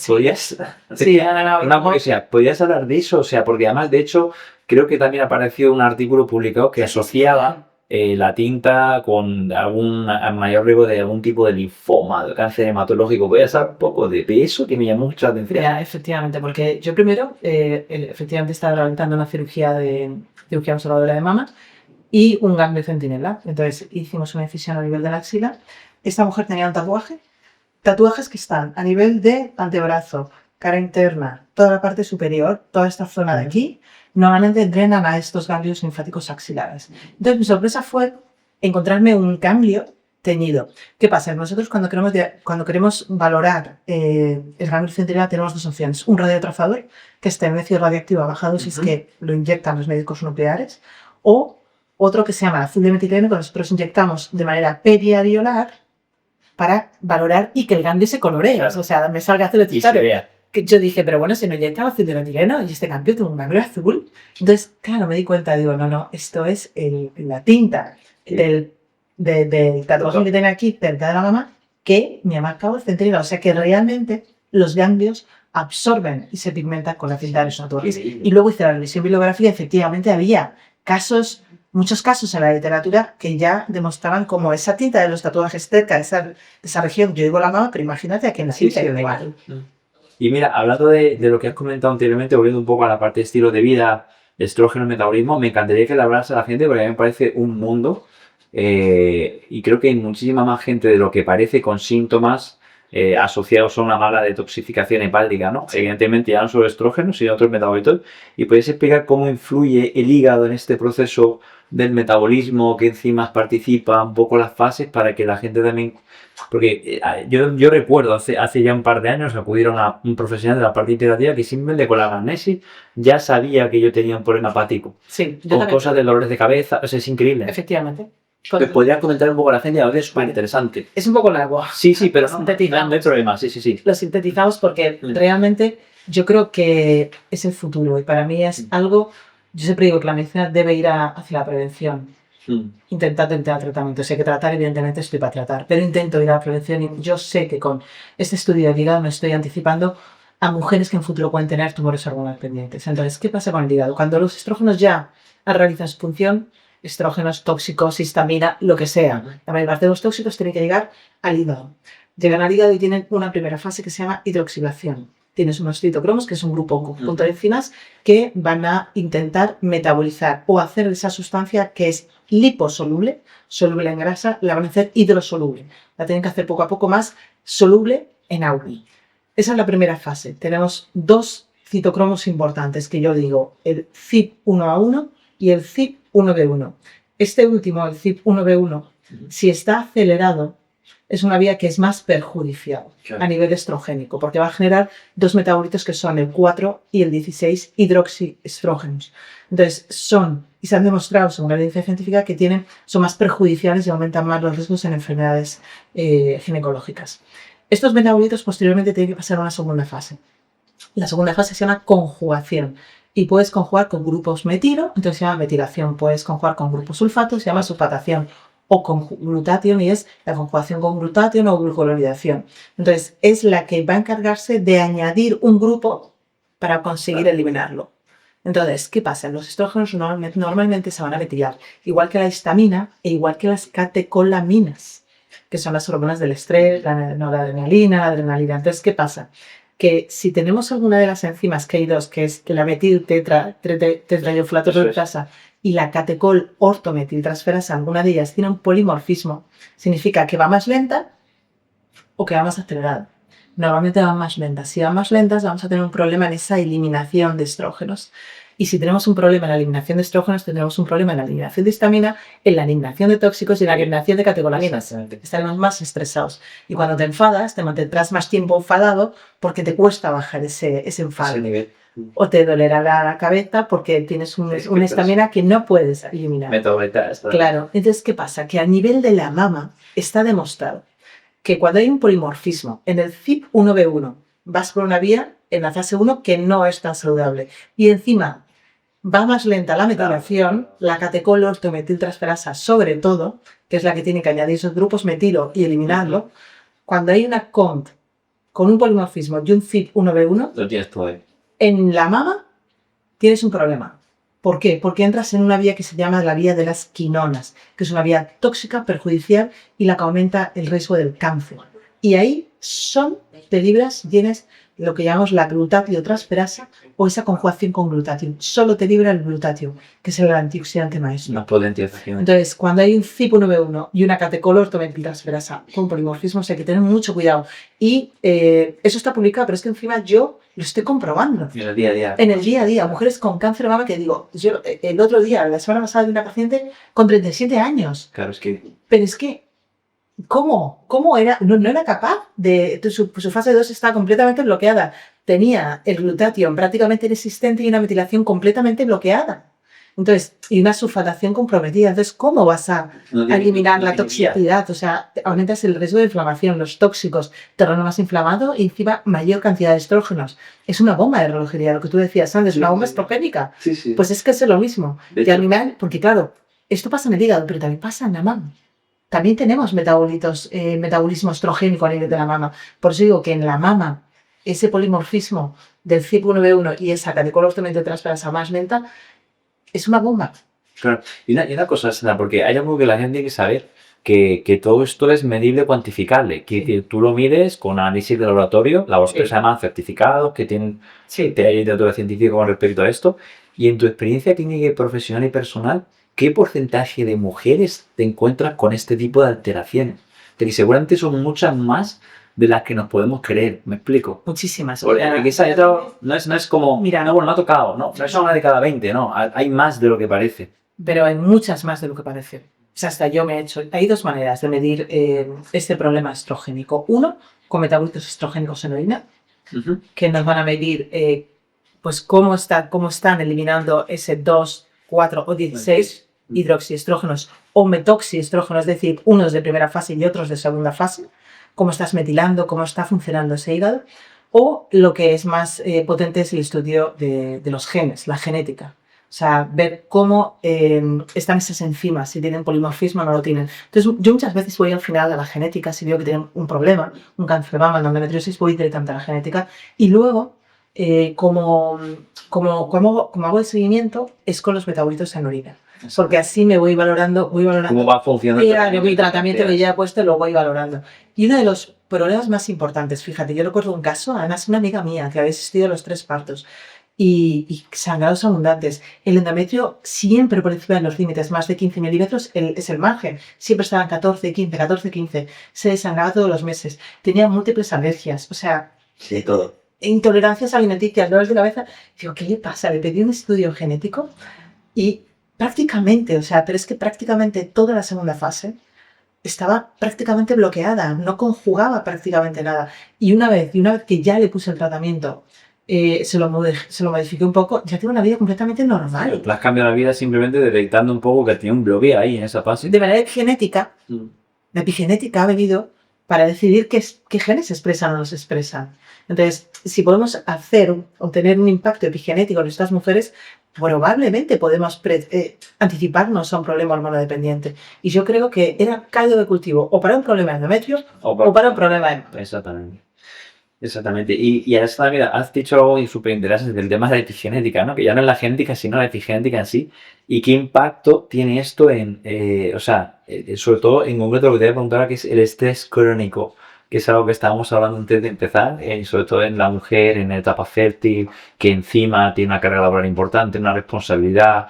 ¿Podrías? Sí, no, Una curiosidad, ¿podrías hablar de eso? O sea, porque además, de hecho, creo que también apareció un artículo publicado que asociaba la tinta con algún mayor riesgo de algún tipo de linfoma, de cáncer hematológico. Voy a hablar un poco de eso que me llamó mucho la atención. Ya, efectivamente, porque yo primero, efectivamente, estaba realizando una cirugía conservadora de mama y un ganglio centinela. Entonces hicimos una incisión a nivel de la axila. Esta mujer tenía un tatuajes que están a nivel de antebrazo, cara interna, toda la parte superior, toda esta zona de aquí, normalmente drenan a estos ganglios linfáticos axilares. Entonces mi sorpresa fue encontrarme un ganglio teñido. ¿Qué pasa? Nosotros cuando queremos valorar el ganglio centinela tenemos dos opciones. Un radiotrazador, que es ternecio radioactivo a baja dosis, que lo inyectan los médicos nucleares, o otro que se llama azul de metileno, que nosotros inyectamos de manera periareolar para valorar y que el ganglio se coloree, claro. O sea, me salga azul de metileno. Que yo dije, pero bueno, si no inyectan azul de metileno y este ganglio tiene un ganglio azul. Entonces, claro, me di cuenta, digo, no, esto es la tinta del tatuaje que tiene aquí cerca de la mama que me ha marcado el centinela. O sea que realmente los ganglios absorben y se pigmentan con la tinta de los tatuajes. Y luego hice la revisión bibliográfica, efectivamente había muchos casos en la literatura que ya demostraban como esa tinta de los tatuajes cerca de esa región, yo digo la mama, pero imagínate aquí en la tinta igual. Y mira, hablando de lo que has comentado anteriormente, volviendo un poco a la parte de estilo de vida, estrógeno, metabolismo, me encantaría que le hablaras a la gente porque a mí me parece un mundo y creo que hay muchísima más gente de lo que parece con síntomas asociados a una mala detoxificación hepática, ¿no? Evidentemente ya no solo estrógenos, sino otros metabolitos. ¿Y podéis explicar cómo influye el hígado en este proceso del metabolismo, qué enzimas participan, un poco las fases para que la gente también... Porque yo recuerdo hace ya un par de años acudieron a un profesional de la parte integrativa que simplemente con la anamnesis ya sabía que yo tenía un problema hepático. Sí, yo con también. Cosas de dolores de cabeza, o sea, es increíble. Efectivamente. ¿Me podrías comentar un poco a la gente? A veces es súper interesante. Es un poco largo. Sí, pero sintetizamos. No hay problema, sí. Lo sintetizamos porque realmente yo creo que es el futuro y para mí es algo, yo siempre digo que la medicina debe ir hacia la prevención. Intentando entrar tratamiento. Si hay que tratar, evidentemente estoy para tratar, pero intento ir a la prevención y yo sé que con este estudio de hígado me estoy anticipando a mujeres que en futuro pueden tener tumores hormonales pendientes. Entonces, ¿qué pasa con el hígado? Cuando los estrógenos ya han realizado su función, estrógenos, tóxicos, histamina, lo que sea, la mayor parte de los tóxicos tienen que llegar al hígado. Llegan al hígado y tienen una primera fase que se llama hidroxilación. Tienes unos citocromos, que es un grupo conjunto de enzimas que van a intentar metabolizar o hacer esa sustancia que es liposoluble, soluble en grasa, la van a hacer hidrosoluble. La tienen que hacer poco a poco más soluble en agua. Esa es la primera fase. Tenemos dos citocromos importantes que yo digo, el CYP1A1 y el CYP1B1. Este último, el CYP1B1, si está acelerado, es una vía que es más perjudicial a nivel estrogénico, porque va a generar dos metabolitos que son el 4 y el 16 hidroxiestrógenos. Entonces, y se han demostrado, según la evidencia científica, que son más perjudiciales y aumentan más los riesgos en enfermedades ginecológicas. Estos metabolitos posteriormente tienen que pasar a una segunda fase. La segunda fase se llama conjugación. Y puedes conjugar con grupos metilo, entonces se llama metilación. Puedes conjugar con grupos sulfato, se llama sulfatación. O con glutatión, y es la conjugación con glutatión o glucuronidación. Entonces, es la que va a encargarse de añadir un grupo para conseguir eliminarlo. Entonces, ¿qué pasa? Los estrógenos normalmente se van a metilar, igual que la histamina e igual que las catecolaminas, que son las hormonas del estrés, la noradrenalina, la adrenalina. Entonces, ¿qué pasa? Que si tenemos alguna de las enzimas que hay dos, que es la metiltetraiodflatoreductasa y la catecol ortometiltransferasa, alguna de ellas tiene un polimorfismo, significa que va más lenta o que va más acelerada. Normalmente van más lentas. Si van más lentas, vamos a tener un problema en esa eliminación de estrógenos. Y si tenemos un problema en la eliminación de estrógenos, tendremos un problema en la eliminación de histamina, en la eliminación de tóxicos y en la eliminación de catecolaminas. Estaremos más estresados. Y cuando te enfadas, te mantendrás más tiempo enfadado porque te cuesta bajar ese enfado. O te dolerá la cabeza porque tienes una histamina que no puedes eliminar. Claro. Entonces, ¿qué pasa? Que a nivel de la mama está demostrado que cuando hay un polimorfismo en el CYP1B1, vas por una vía en la fase 1 que no es tan saludable. Y encima va más lenta la metilación, la catecol ortometiltransferasa sobre todo, que es la que tiene que añadir esos grupos metilo y eliminarlo. Cuando hay una CONT con un polimorfismo y un CYP1B1, lo tienes todo ahí. En la mama tienes un problema. ¿Por qué? Porque entras en una vía que se llama la vía de las quinonas, que es una vía tóxica, perjudicial y la que aumenta el riesgo del cáncer. Y ahí te libras, tienes lo que llamamos la glutatiotransferasa o esa conjugación con glutatión. Solo te libra el glutatión, que es el antioxidante maestro. Más potente. Entonces, cuando hay un CYP1B1 y una catecol ortometiltransferasa con polimorfismos, hay que tener mucho cuidado. Y eso está publicado, pero es que encima yo lo estoy comprobando. En el día a día. En el día a día. Mujeres con cáncer de mama que digo, yo el otro día, la semana pasada, vi una paciente con 37 años. Claro, es que... Pero es que, ¿cómo era? No era capaz de... Su fase 2 estaba completamente bloqueada. Tenía el glutatión prácticamente inexistente y una metilación completamente bloqueada. Entonces, y una sulfatación comprometida. Entonces, ¿cómo vas a eliminar la toxicidad? O sea, aumentas el riesgo de inflamación, los tóxicos, terreno más inflamado y encima mayor cantidad de estrógenos. Es una bomba de relojería, lo que tú decías antes, una bomba estrogénica. Sí. Pues es que es lo mismo. Que al final, porque claro, esto pasa en el hígado, pero también pasa en la mama. También tenemos metabolismo estrogénico a nivel de la mama. Por eso digo que en la mama, ese polimorfismo del CYP1B1 y esa catecol ortometiltransferasa más lenta, es una bomba. Claro. Y una cosa, Sandra, porque hay algo que la gente tiene que saber, que todo esto es medible, cuantificable. Que tú lo mides con análisis de laboratorio, laboratorios se llaman certificados, que tienen literatura científica con respecto a esto. Y en tu experiencia clínica y profesional y personal, ¿qué porcentaje de mujeres te encuentras con este tipo de alteraciones? Que seguramente son muchas más de las que nos podemos creer, ¿me explico? Muchísimas. No es como, mira, no ha tocado, no es una de cada 20, no, hay más de lo que parece. Pero hay muchas más de lo que parece. O sea, hasta yo me he hecho... Hay dos maneras de medir este problema estrogénico. Uno, con metabolitos estrogénicos en orina, que nos van a medir pues cómo están eliminando ese 2, 4 o 16. hidroxiestrógenos o metoxiestrógenos, es decir, unos de primera fase y otros de segunda fase, cómo estás metilando, cómo está funcionando ese hígado, o lo que es más potente es el estudio de los genes, la genética. O sea, ver cómo están esas enzimas, si tienen polimorfismo o no lo tienen. Entonces, yo muchas veces voy al final a la genética, si veo que tienen un problema, un cáncer de mama, una endometriosis, voy directamente a la genética. Y luego, como hago el seguimiento, es con los metabolitos en orina. Porque así me voy valorando. ¿Cómo va funcionando? Mi tratamiento que ya he puesto lo voy valorando. Y uno de los problemas más importantes, fíjate, yo recuerdo un caso, además una amiga mía que había asistido a los 3 partos y sangrados abundantes. El endometrio siempre por encima de los límites, más de 15 milímetros es el margen. Siempre estaban 14, 15, 14, 15. Se desangraba todos los meses. Tenía múltiples alergias, o sea... Sí, todo. Intolerancias alimenticias, dolores de cabeza. Digo, ¿qué le pasa? Le pedí un estudio genético y prácticamente, o sea, pero es que prácticamente toda la segunda fase estaba prácticamente bloqueada, no conjugaba prácticamente nada. Y una vez que ya le puse el tratamiento, se lo modifiqué un poco, ya tiene una vida completamente normal. Tú has cambiado la vida simplemente detectando un poco que tiene un bloqueo ahí en esa fase. De manera genética, la epigenética ha venido para decidir qué genes se expresan o no se expresan. Entonces, si podemos obtener un impacto epigenético en estas mujeres, probablemente podemos anticiparnos a un problema hormonodependiente. Y yo creo que era caldo de cultivo o para un problema de endometrio o para un problema de... Exactamente. Exactamente. Y ahora mira, has dicho algo súper interesante del tema de la epigenética, ¿no? Que ya no es la genética, sino la epigenética en sí. ¿Y qué impacto tiene esto en, sobre todo en concreto lo que te voy a preguntar que es el estrés crónico, que es algo que estábamos hablando antes de empezar, sobre todo en la mujer, en la etapa fértil, que encima tiene una carga laboral importante, una responsabilidad,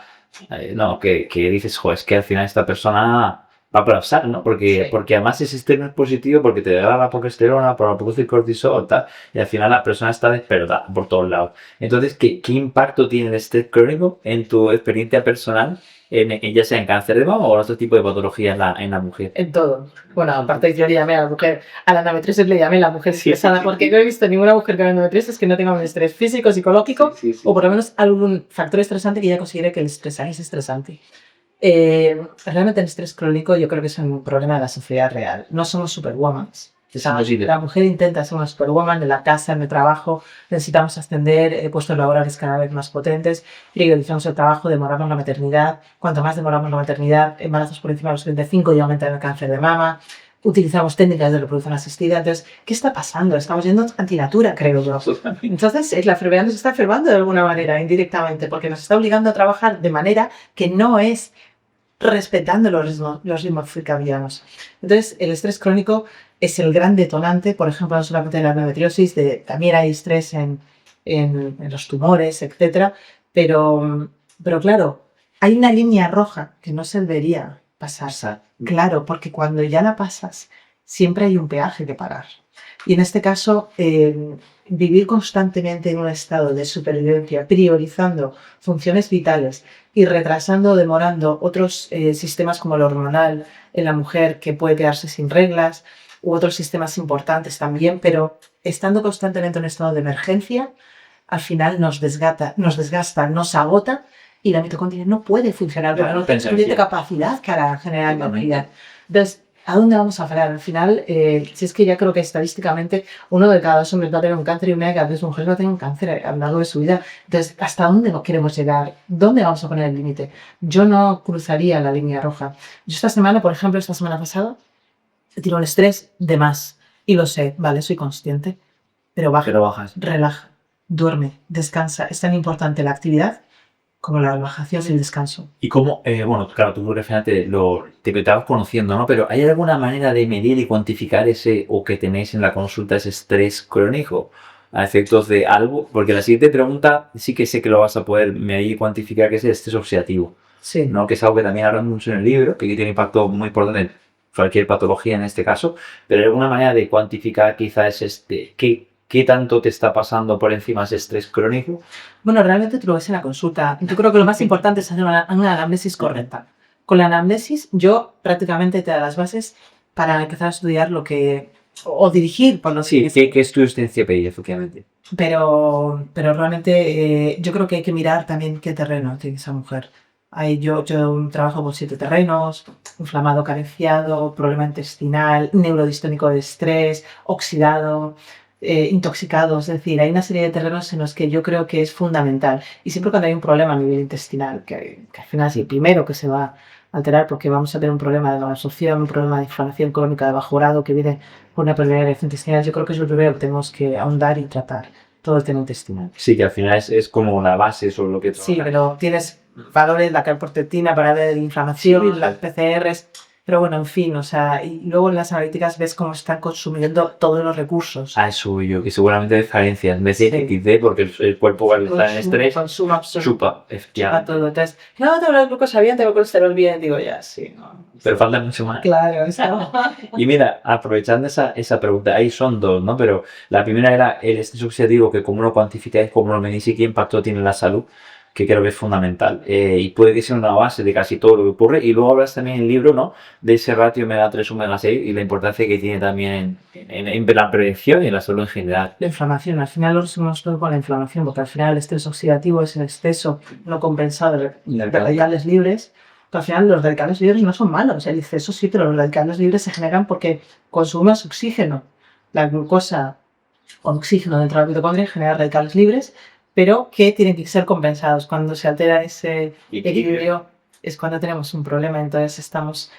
que dices, joder, es que al final esta persona va a colapsar, ¿no? Porque además ese estrés no es positivo porque te da la progesterona, produce cortisol, tal, y al final la persona está despertada por todos lados. Entonces, ¿qué impacto tiene el estrés crónico en tu experiencia personal, ya sea en cáncer de mama o otro tipo de patologías en la mujer? En todo. Bueno, aparte yo le llamé a la mujer, a la endometriosis le llamé la mujer estresada, porque no he visto ninguna mujer con endometriosis que no tenga un estrés físico, psicológico, o por lo menos algún factor estresante que ya considere que el estrés es estresante. Realmente el estrés crónico yo creo que es un problema de la sociedad real. No somos superwoman. La mujer intenta ser una superwoman en la casa, en el trabajo, necesitamos ascender, puestos laborales cada vez más potentes, priorizamos el trabajo, demoramos la maternidad, cuanto más demoramos la maternidad, embarazos por encima de los 35 y aumentan el cáncer de mama, utilizamos técnicas de reproducción asistida. Entonces, ¿qué está pasando? Estamos yendo antinatura, creo yo. Entonces, la enfermedad nos está enfermando de alguna manera, indirectamente, porque nos está obligando a trabajar de manera que no es respetando los ritmos circadianos. Entonces, el estrés crónico es el gran detonante, por ejemplo, no solamente en la endometriosis, también hay estrés en los tumores, etc. Pero claro, hay una línea roja que no se debería pasar. Claro, porque cuando ya la pasas, siempre hay un peaje que pagar. Y en este caso, vivir constantemente en un estado de supervivencia, priorizando funciones vitales y retrasando o demorando otros sistemas como el hormonal en la mujer, que puede quedarse sin reglas, u otros sistemas importantes también, pero estando constantemente en un estado de emergencia, al final nos desgasta, nos agota y la mitocondria no puede funcionar, porque no tiene capacidad para generar energía. Entonces, ¿a dónde vamos a parar? Al final, si es que ya creo que estadísticamente 1 de cada 2 hombres va a tener un cáncer y 1 de cada 3 mujeres va a tener un cáncer a lo largo de su vida. Entonces, ¿hasta dónde no queremos llegar? ¿Dónde vamos a poner el límite? Yo no cruzaría la línea roja. Yo esta semana pasada, tiro el estrés de más. Y lo sé, vale, soy consciente. Pero bajas. Relaja, duerme, descansa. Es tan importante la actividad como la relajación y el descanso. Y cómo, claro, tú al final te estabas conociendo, ¿no? Pero ¿hay alguna manera de medir y cuantificar o que tenéis en la consulta ese estrés crónico a efectos de algo? Porque la siguiente pregunta sí que sé que lo vas a poder medir y cuantificar, que es el estrés oxidativo. Sí. ¿No? Que es algo que también hablan mucho en el libro, que tiene impacto muy importante en cualquier patología en este caso, pero ¿hay alguna manera de cuantificar quizás qué tanto te está pasando por encima ese estrés crónico? Bueno, realmente tú lo ves en la consulta. Yo creo que lo más importante es hacer una anamnesis correcta. Con la anamnesis, yo prácticamente te da las bases para empezar a estudiar o dirigir por los... Sí, ¿qué estudios tienes que pedir, efectivamente? Pero realmente yo creo que hay que mirar también qué terreno tiene esa mujer. Yo trabajo con 7 terrenos, inflamado carenciado, problema intestinal, neurodistónico de estrés, oxidado, intoxicado. Es decir, hay una serie de terrenos en los que yo creo que es fundamental. Y siempre cuando hay un problema a nivel intestinal, que al final es el primero que se va a alterar porque vamos a tener un problema de malabsorción, un problema de inflamación crónica de bajo grado que viene por una permeabilidad intestinal, yo creo que es lo primero que tenemos que ahondar y tratar, todo el tema intestinal. Sí, que al final es como la base sobre lo que Sí, trabajar. pero tienes valores, la calprotectina para ver inflamación, Sí, las PCRs, pero bueno, en fin, o sea, y luego en las analíticas ves cómo están consumiendo todos los recursos. A eso voy yo, que seguramente hay carencias. En vez de Sí. XD, porque el cuerpo cuando está en estrés, Consumo absoluto. chupa, Chupa efectivamente. todo. Entonces, no, tengo la glucosa bien, tengo colesterol bien, digo, ya, sí, no. Pero falta mucho más. Claro, eso. Y mira, aprovechando esa pregunta, ahí son dos, ¿no? Pero la primera era el estrés oxidativo, que cómo lo cuantificáis, cómo lo medís y qué impacto tiene en la salud, que creo que es fundamental. Y puede que sea una base de casi todo lo que ocurre. Y luego hablas también en el libro, ¿no? De ese ratio omega 3, omega 6 y la importancia que tiene también en la prevención y en la salud en general. La inflamación, al final lo resumimos todo con la inflamación, porque al final el estrés oxidativo es el exceso no compensado de radicales libres. Que al final los radicales libres no son malos, el exceso sí, pero los radicales libres se generan porque consumes oxígeno. La glucosa con oxígeno dentro de la mitocondria genera radicales libres, pero que tienen que ser compensados. Cuando se altera ese equilibrio es cuando tenemos un problema, entonces estamos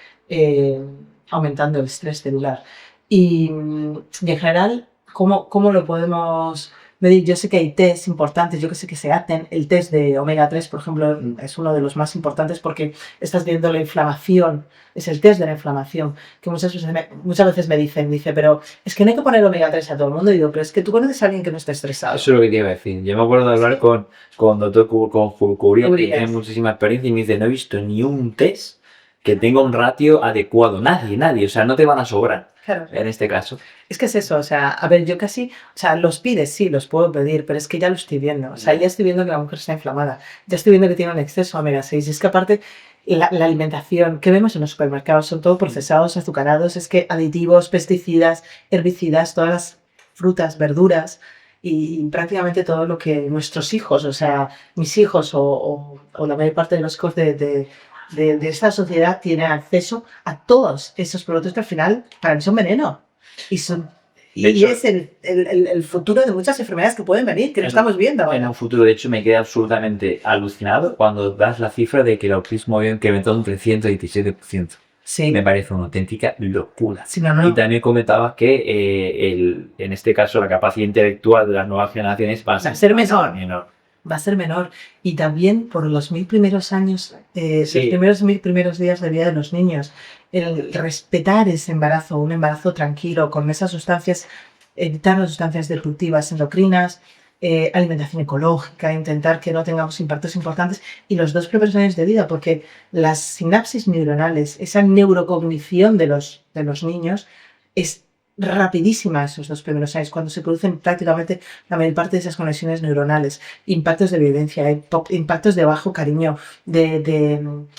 aumentando el estrés celular. Y en general, ¿cómo lo podemos medir? Yo sé que hay tests importantes, yo que sé que se hacen. El test de omega 3, por ejemplo, es uno de los más importantes porque estás viendo la inflamación, es el test de la inflamación, que muchas veces me dicen, pero es que no hay que poner omega 3 a todo el mundo. Y digo, pero es que tú conoces a alguien que no esté estresado. Eso es lo que te iba a decir. Yo me acuerdo de hablar con doctor Curia, que Cubrías. tiene muchísima experiencia, y me dice, no he visto ni un test que tenga un ratio adecuado. Nadie. O sea, no te van a sobrar. Claro. En este caso. Es que es eso, o sea, a ver, yo casi, o sea, los pides, sí, los puedo pedir, pero es que ya lo estoy viendo. O sea, ya estoy viendo que la mujer está inflamada, ya estoy viendo que tiene un exceso de omega 6. Y es que aparte, la alimentación que vemos en los supermercados son todo procesados, azucarados, es que aditivos, pesticidas, herbicidas, todas las frutas, verduras y prácticamente todo lo que nuestros hijos, o sea, mis hijos o la mayor parte de los hijos de esta sociedad tienen acceso a todos esos productos que al final para mí son veneno. Y es el futuro de muchas enfermedades que pueden venir, que no estamos viendo ahora. En un futuro, de hecho, me quedé absolutamente alucinado cuando das la cifra de que el autismo había incrementado un 317%. Sí. Me parece una auténtica locura. Sí, no. Y también comentabas que en este caso la capacidad intelectual de las nuevas generaciones va a ser menor. Va a ser menor. Y también por los 1000 primeros años, Sí. los 1000 primeros días de vida de los niños, el respetar ese embarazo, un embarazo tranquilo, con esas sustancias, evitar las sustancias disruptivas endocrinas, alimentación ecológica, intentar que no tengamos impactos importantes, y los 2 primeros años de vida, porque las sinapsis neuronales, esa neurocognición de los niños, es rapidísima esos 2 primeros años, cuando se producen prácticamente la mayor parte de esas conexiones neuronales, impactos de violencia, impactos de bajo cariño, de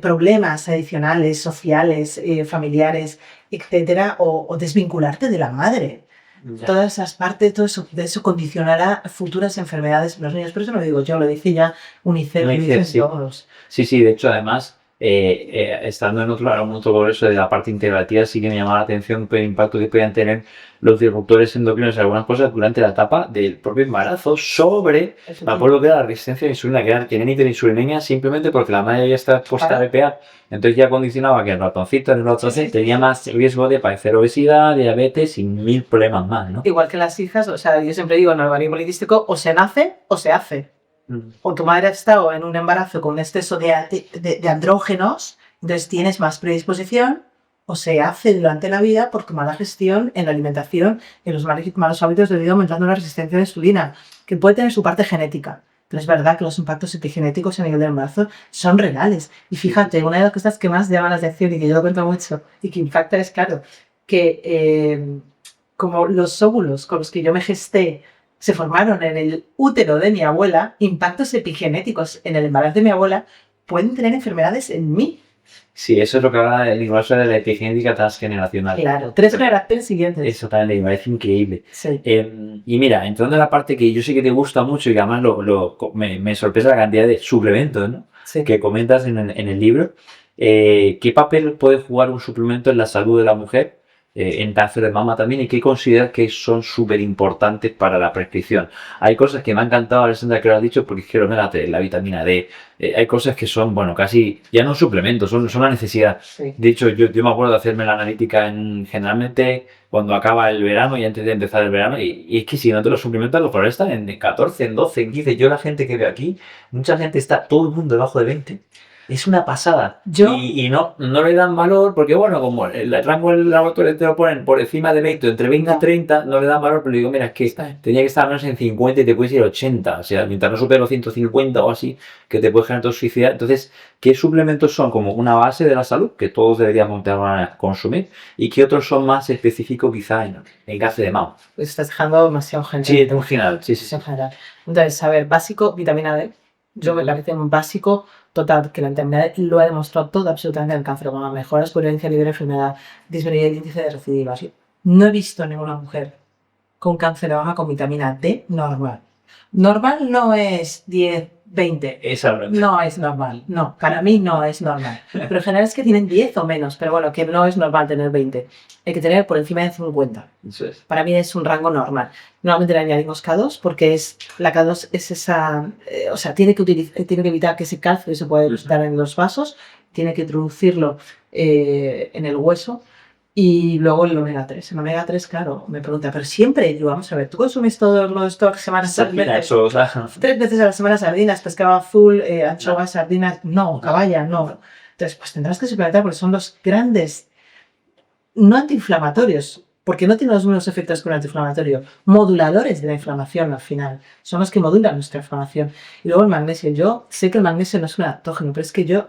problemas adicionales, sociales, familiares, etcétera, o desvincularte de la madre. Ya. Todas esas partes, todo eso, de eso condicionará futuras enfermedades en los niños. Pero eso no lo digo yo, lo dice ya UNICEF, lo dicen sí. todos. Sí, de hecho, además, estando en otro congreso de la parte integrativa, sí que me llamaba la atención el impacto que podían tener los disruptores endocrinos y algunas cosas durante la etapa del propio embarazo sobre, me acuerdo que era la resistencia a la insulina, que era insulinemia simplemente porque la madre ya está expuesta a BPA, entonces ya condicionaba que el ratoncito tenía más riesgo de padecer obesidad, diabetes y 1000 problemas más, ¿no? Igual que las hijas, o sea, yo siempre digo, en el ovario poliquístico, o se nace o se hace. O tu madre ha estado en un embarazo con un exceso de andrógenos, entonces tienes más predisposición, o se hace durante la vida por tu mala gestión en la alimentación, en los malos hábitos de vida, aumentando la resistencia a la insulina, que puede tener su parte genética. Pero es verdad que los impactos epigenéticos a nivel del embarazo son reales. Y fíjate, una de las cosas que más llama la atención y que yo lo cuento mucho y que impacta es, claro, que como los óvulos con los que yo me gesté se formaron en el útero de mi abuela, impactos epigenéticos en el embarazo de mi abuela pueden tener enfermedades en mí. Sí, eso es lo que habla el universo de la epigenética transgeneracional. Claro, 3 generaciones siguientes. Eso también me parece increíble. Sí. Y mira, entrando en la parte que yo sé que te gusta mucho y que además me sorprende la cantidad de suplementos, ¿no? Sí. Que comentas en el libro, ¿qué papel puede jugar un suplemento en la salud de la mujer, en cáncer de mama también, y qué consideras que son súper importantes para la prescripción? Hay cosas que me han encantado, Alessandra, que lo has dicho, porque es que el omega 3, la vitamina D, hay cosas que son, bueno, casi ya no suplementos, son una necesidad. Sí. De hecho, yo me acuerdo de hacerme la analítica generalmente cuando acaba el verano y antes de empezar el verano, y es que si no te los suplementas, los valores están en 14, en 12, en 15. Yo la gente que veo aquí, mucha gente está, todo el mundo debajo de 20. Es una pasada. Yo- Y no le dan valor, porque bueno, como el rango del laboratorio te lo ponen por encima de 20, entre 20 y No. 30, no le dan valor, pero digo, mira, es que tenía que estar menos en 50 y te puedes ir a 80. O sea, mientras no supere los 150 o así, que te puede generar toxicidad. Entonces, ¿qué suplementos son como una base de la salud que todos deberíamos consumir? ¿Y qué otros son más específicos quizá en cáncer de mama? Pues estás dejando demasiado general. Sí, en general, sí. En general. Entonces, a ver, básico, vitamina D. Yo me parece un básico total, que la vitamina D lo ha demostrado todo absolutamente en el cáncer de mama. Mejora la supervivencia libre de enfermedad, disminuye el índice de recidivas. No he visto ninguna mujer con cáncer de mama con vitamina D normal. Normal no es 10, 20. No es normal. No, para mí no es normal. Pero en general es que tienen 10 o menos. Pero bueno, que no es normal tener 20. Hay que tener por encima de 50. Eso es. Para mí es un rango normal. Normalmente le añadimos K2 porque la K2 es esa, o sea, tiene que evitar que ese calcio se pueda depositar en los vasos, tiene que introducirlo en el hueso. Y luego el omega 3. El omega 3, claro, me pregunta, pero siempre, yo, vamos a ver, ¿tú consumes todas las semanas? 3 veces a la semana sardinas, pescado azul, anchoas, sardinas. No, caballa, no. Entonces, pues tendrás que suplementar porque son los grandes, no antiinflamatorios, porque no tienen los mismos efectos que un antiinflamatorio, moduladores de la inflamación al final, son los que modulan nuestra inflamación. Y luego el magnesio, yo sé que el magnesio no es un adaptógeno, pero es que yo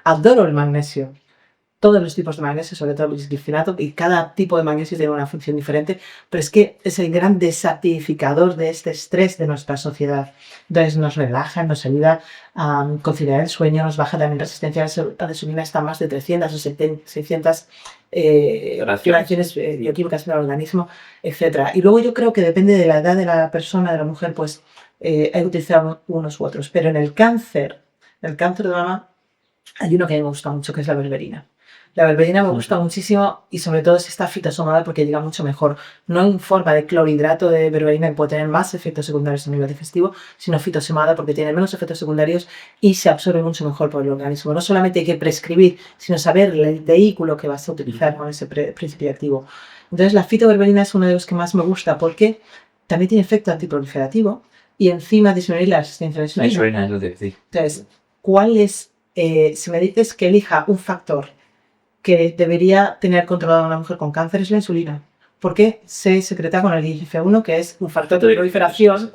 adoro el magnesio. Todos los tipos de magnesio, sobre todo el bisglicinato, y cada tipo de magnesio tiene una función diferente, pero es que es el gran desacidificador de este estrés de nuestra sociedad. Entonces nos relaja, nos ayuda a conciliar el sueño, nos baja también resistencia a la insulina, está más de 300 o 600 reacciones bioquímicas en el organismo, etc. Y luego yo creo que depende de la edad de la persona, de la mujer, pues hay que utilizar unos u otros. Pero en el cáncer de mama, hay uno que a mí me gusta mucho, que es la berberina. La berberina me gusta muchísimo y sobre todo si está fitosomada porque llega mucho mejor. No en forma de clorhidrato de berberina que puede tener más efectos secundarios a nivel digestivo, sino fitosomada porque tiene menos efectos secundarios y se absorbe mucho mejor por el organismo. No solamente hay que prescribir, sino saber el vehículo que vas a utilizar con ese principio activo. Entonces la fitoberberina es uno de los que más me gusta porque también tiene efecto antiproliferativo y encima disminuye la resistencia a la insulina. Entonces, ¿cuál es, si me dices que elija un factor que debería tener controlada una mujer con cáncer, es la insulina? Porque se secreta con el IGF-1, que es un factor de proliferación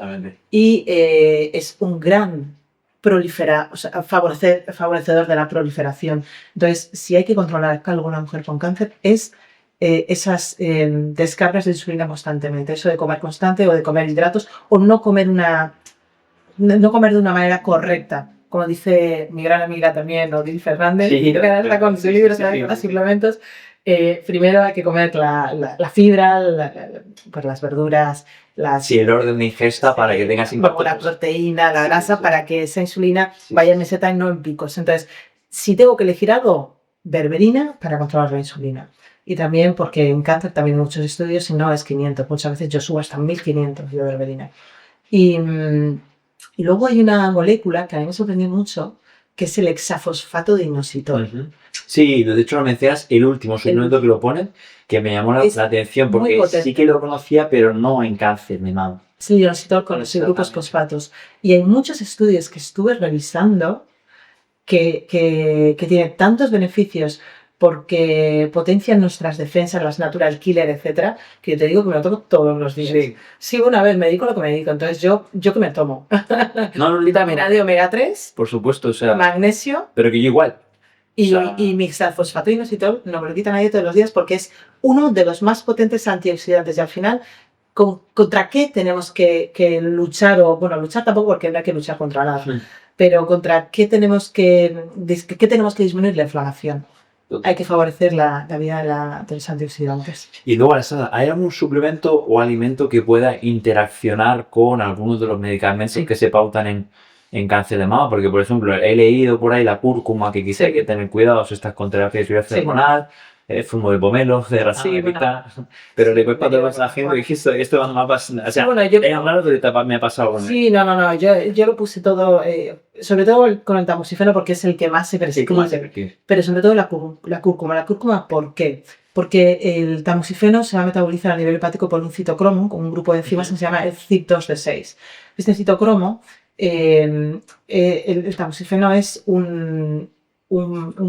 y es un gran favorecedor de la proliferación. Entonces, si hay que controlar a alguna mujer con cáncer, es esas descargas de insulina constantemente, eso de comer constante o de comer hidratos o no comer de una manera correcta. Como dice mi gran amiga también, Odile Fernández, que está con su libro, los suplementos. Primero hay que comer la fibra, pues las verduras, el orden de ingesta para que tengas impacto. La proteína, la grasa, para que esa insulina vaya en meseta y no en picos. Entonces, si tengo que elegir algo, berberina para controlar la insulina. Y también porque en cáncer también hay muchos estudios y no es 500. Muchas veces yo subo hasta 1500 de berberina. Y luego hay una molécula que a mí me sorprendió mucho, que es el hexafosfato de inositol. Sí, de hecho lo mencionas, el último suplemento que lo ponen, que me llamó la atención, porque sí que lo conocía, pero no en cáncer de mama. Sí, el inositol con los grupos fosfatos. Y hay muchos estudios que estuve revisando que tienen tantos beneficios porque potencian nuestras defensas, las natural killer, etcétera, que yo te digo que me lo tomo todos los días. Sí, una vez me dedico a lo que me dedico, entonces yo que me tomo. Vitamina D, omega 3, por supuesto, o sea, magnesio, pero que yo igual. Y mi hexafosfato inositol no me lo quita nadie todos los días porque es uno de los más potentes antioxidantes y al final ¿contra qué tenemos que luchar? O, bueno, luchar tampoco porque no hay que luchar contra nada, pero ¿contra qué tenemos que disminuir la inflamación? Hay que favorecer la vida de los antioxidantes. Y luego, Alessandra, ¿hay algún suplemento o alimento que pueda interaccionar con algunos de los medicamentos que se pautan en cáncer de mama? Porque, por ejemplo, he leído por ahí la cúrcuma, que quizá hay que tener cuidado si estás con terapia de fibrosis hormonal, zumo de pomelo, de racimita, pero después cuando vas haciendo dijiste, esto no me ha pasado, o sea, he hablado de me ha pasado con Sí, no, yo lo puse todo, sobre todo con el tamoxifeno porque es el que más se prescribe, pero sobre todo la cúrcuma. ¿La cúrcuma por qué? Porque el tamoxifeno se va a metabolizar a nivel hepático por un citocromo, con un grupo de enzimas que se llama el CYP2D6. Este citocromo, el tamoxifeno es un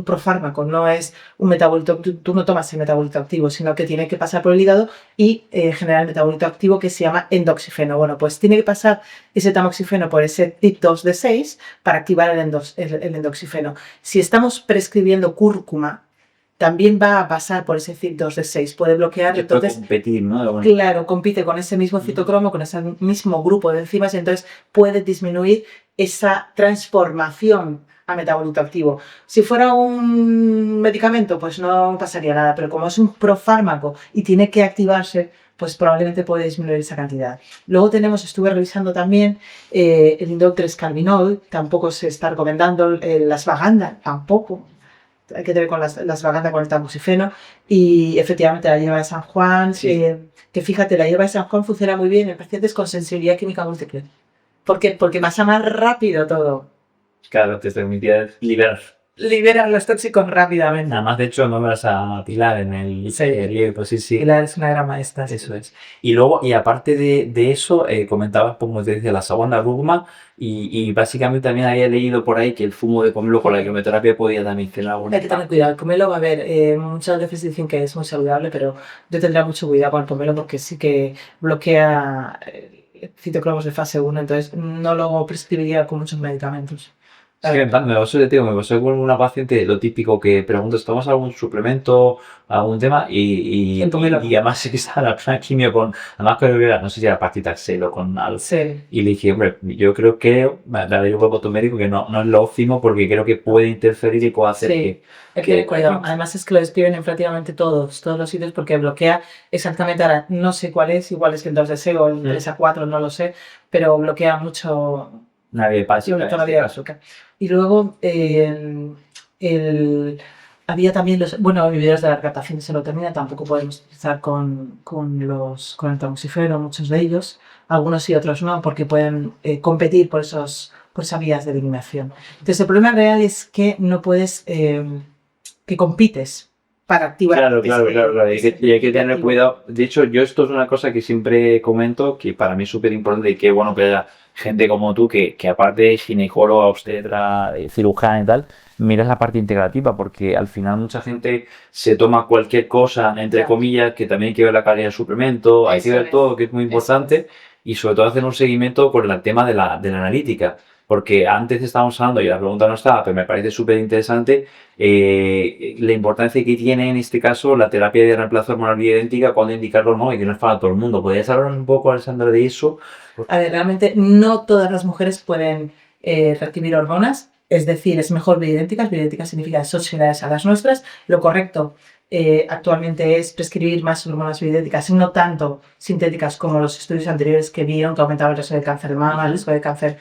profármaco, no es un metabolito, tú no tomas el metabolito activo, sino que tiene que pasar por el hígado y generar el metabolito activo que se llama endoxifeno. Bueno, pues tiene que pasar ese tamoxifeno por ese CYP2D6 para activar el endoxifeno. Si estamos prescribiendo cúrcuma, también va a pasar por ese CYP2D6, puede bloquear, entonces competir, ¿no? Claro, compite con ese mismo citocromo, con ese mismo grupo de enzimas, y entonces puede disminuir esa transformación a metabolito activo. Si fuera un medicamento, pues no pasaría nada, pero como es un profármaco y tiene que activarse, pues probablemente puede disminuir esa cantidad. Luego estuve revisando también el indol-3-carbinol, tampoco se está recomendando, las Ashwagandha, tampoco. Hay que tener con las Ashwagandha con el tamoxifeno, y efectivamente la hierba de San Juan, que fíjate, la hierba de San Juan funciona muy bien en pacientes con sensibilidad química múltiple. ¿Por qué? Porque pasa más rápido todo. Claro, te permitía Liberan los tóxicos rápidamente. Nada más, de hecho, no me vas a Pilar en el libro, pues sí. Pilar es una gran maestra. Eso es. Y luego, y aparte de eso, comentabas, como te decía, la Ashwagandha Rugma, y básicamente también había leído por ahí que el zumo de pomelo con la quimioterapia podía también tener alguna... Hay que tener cuidado. El pomelo, a ver, muchas veces dicen que es muy saludable, pero yo tendría mucho cuidado con el pomelo porque sí que bloquea citocromos de fase 1, entonces no lo prescribiría con muchos medicamentos. Es que me pasó con una paciente lo típico que preguntas, ¿tomas algún suplemento, algún tema? Y además se que estaba la plena quimio con, además creo que era, no sé si era paclitaxel o con algo. Sí. Y le dije, hombre, yo creo que, la digo por voto médico, que no es lo óptimo porque creo que puede interferir y puede hacer que cuidado. Además es que lo describen en prácticamente todos los sitios porque bloquea exactamente, ahora no sé cuál es, igual es que el 2D6 o el 3A4, no lo sé, pero bloquea mucho... Nadie pasa. Y luego había también los inhibidores de la recaptación de serotonina, tampoco podemos utilizar con el tamoxifeno, muchos de ellos, algunos sí, otros no, porque pueden competir por esas vías de eliminación. Entonces el problema real es que no puedes, que compites para activar. Claro. Y hay que tener cuidado. De hecho, yo esto es una cosa que siempre comento, que para mí es súper importante y que bueno que haya gente como tú que aparte de ginecóloga, obstetra, cirujana y tal, miras la parte integrativa, porque al final mucha gente se toma cualquier cosa, entre comillas, que también hay que ver la calidad del suplemento, hay que ver todo, que es muy importante, y sobre todo hacer un seguimiento con el tema de la analítica. Porque antes estábamos hablando, y la pregunta no estaba, pero me parece súper interesante, la importancia que tiene en este caso la terapia de reemplazo hormonal bioidéntica, cuando indicarlo no, y que no es para todo el mundo. ¿Podrías hablar un poco, Alessandra, de eso? A ver, realmente no todas las mujeres pueden recibir hormonas, es decir, es mejor bioidénticas. Bioidénticas significa similares a las nuestras. Lo correcto actualmente es prescribir más hormonas bioidénticas, no tanto sintéticas como los estudios anteriores que vieron que aumentaba el riesgo de cáncer de mama, el riesgo de cáncer,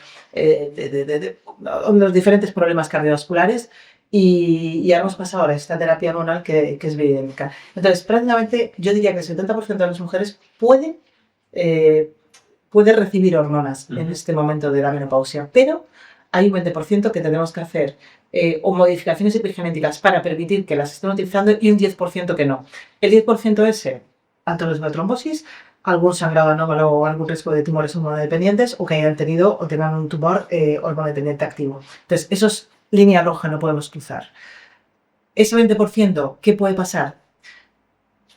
los diferentes problemas cardiovasculares. Y ahora hemos pasado a esta terapia hormonal que es bioidéntica. Entonces, prácticamente yo diría que el 70% de las mujeres puede recibir hormonas en este momento de la menopausia, pero hay un 20% que tenemos que hacer o modificaciones epigenéticas para permitir que las estén utilizando y un 10% que no. El 10% es alto riesgo de trombosis, algún sangrado anómalo o algún riesgo de tumores hormonodependientes o que hayan tenido o tengan un tumor hormonodependiente activo. Entonces, eso es línea roja, no podemos cruzar. Ese 20%, ¿qué puede pasar?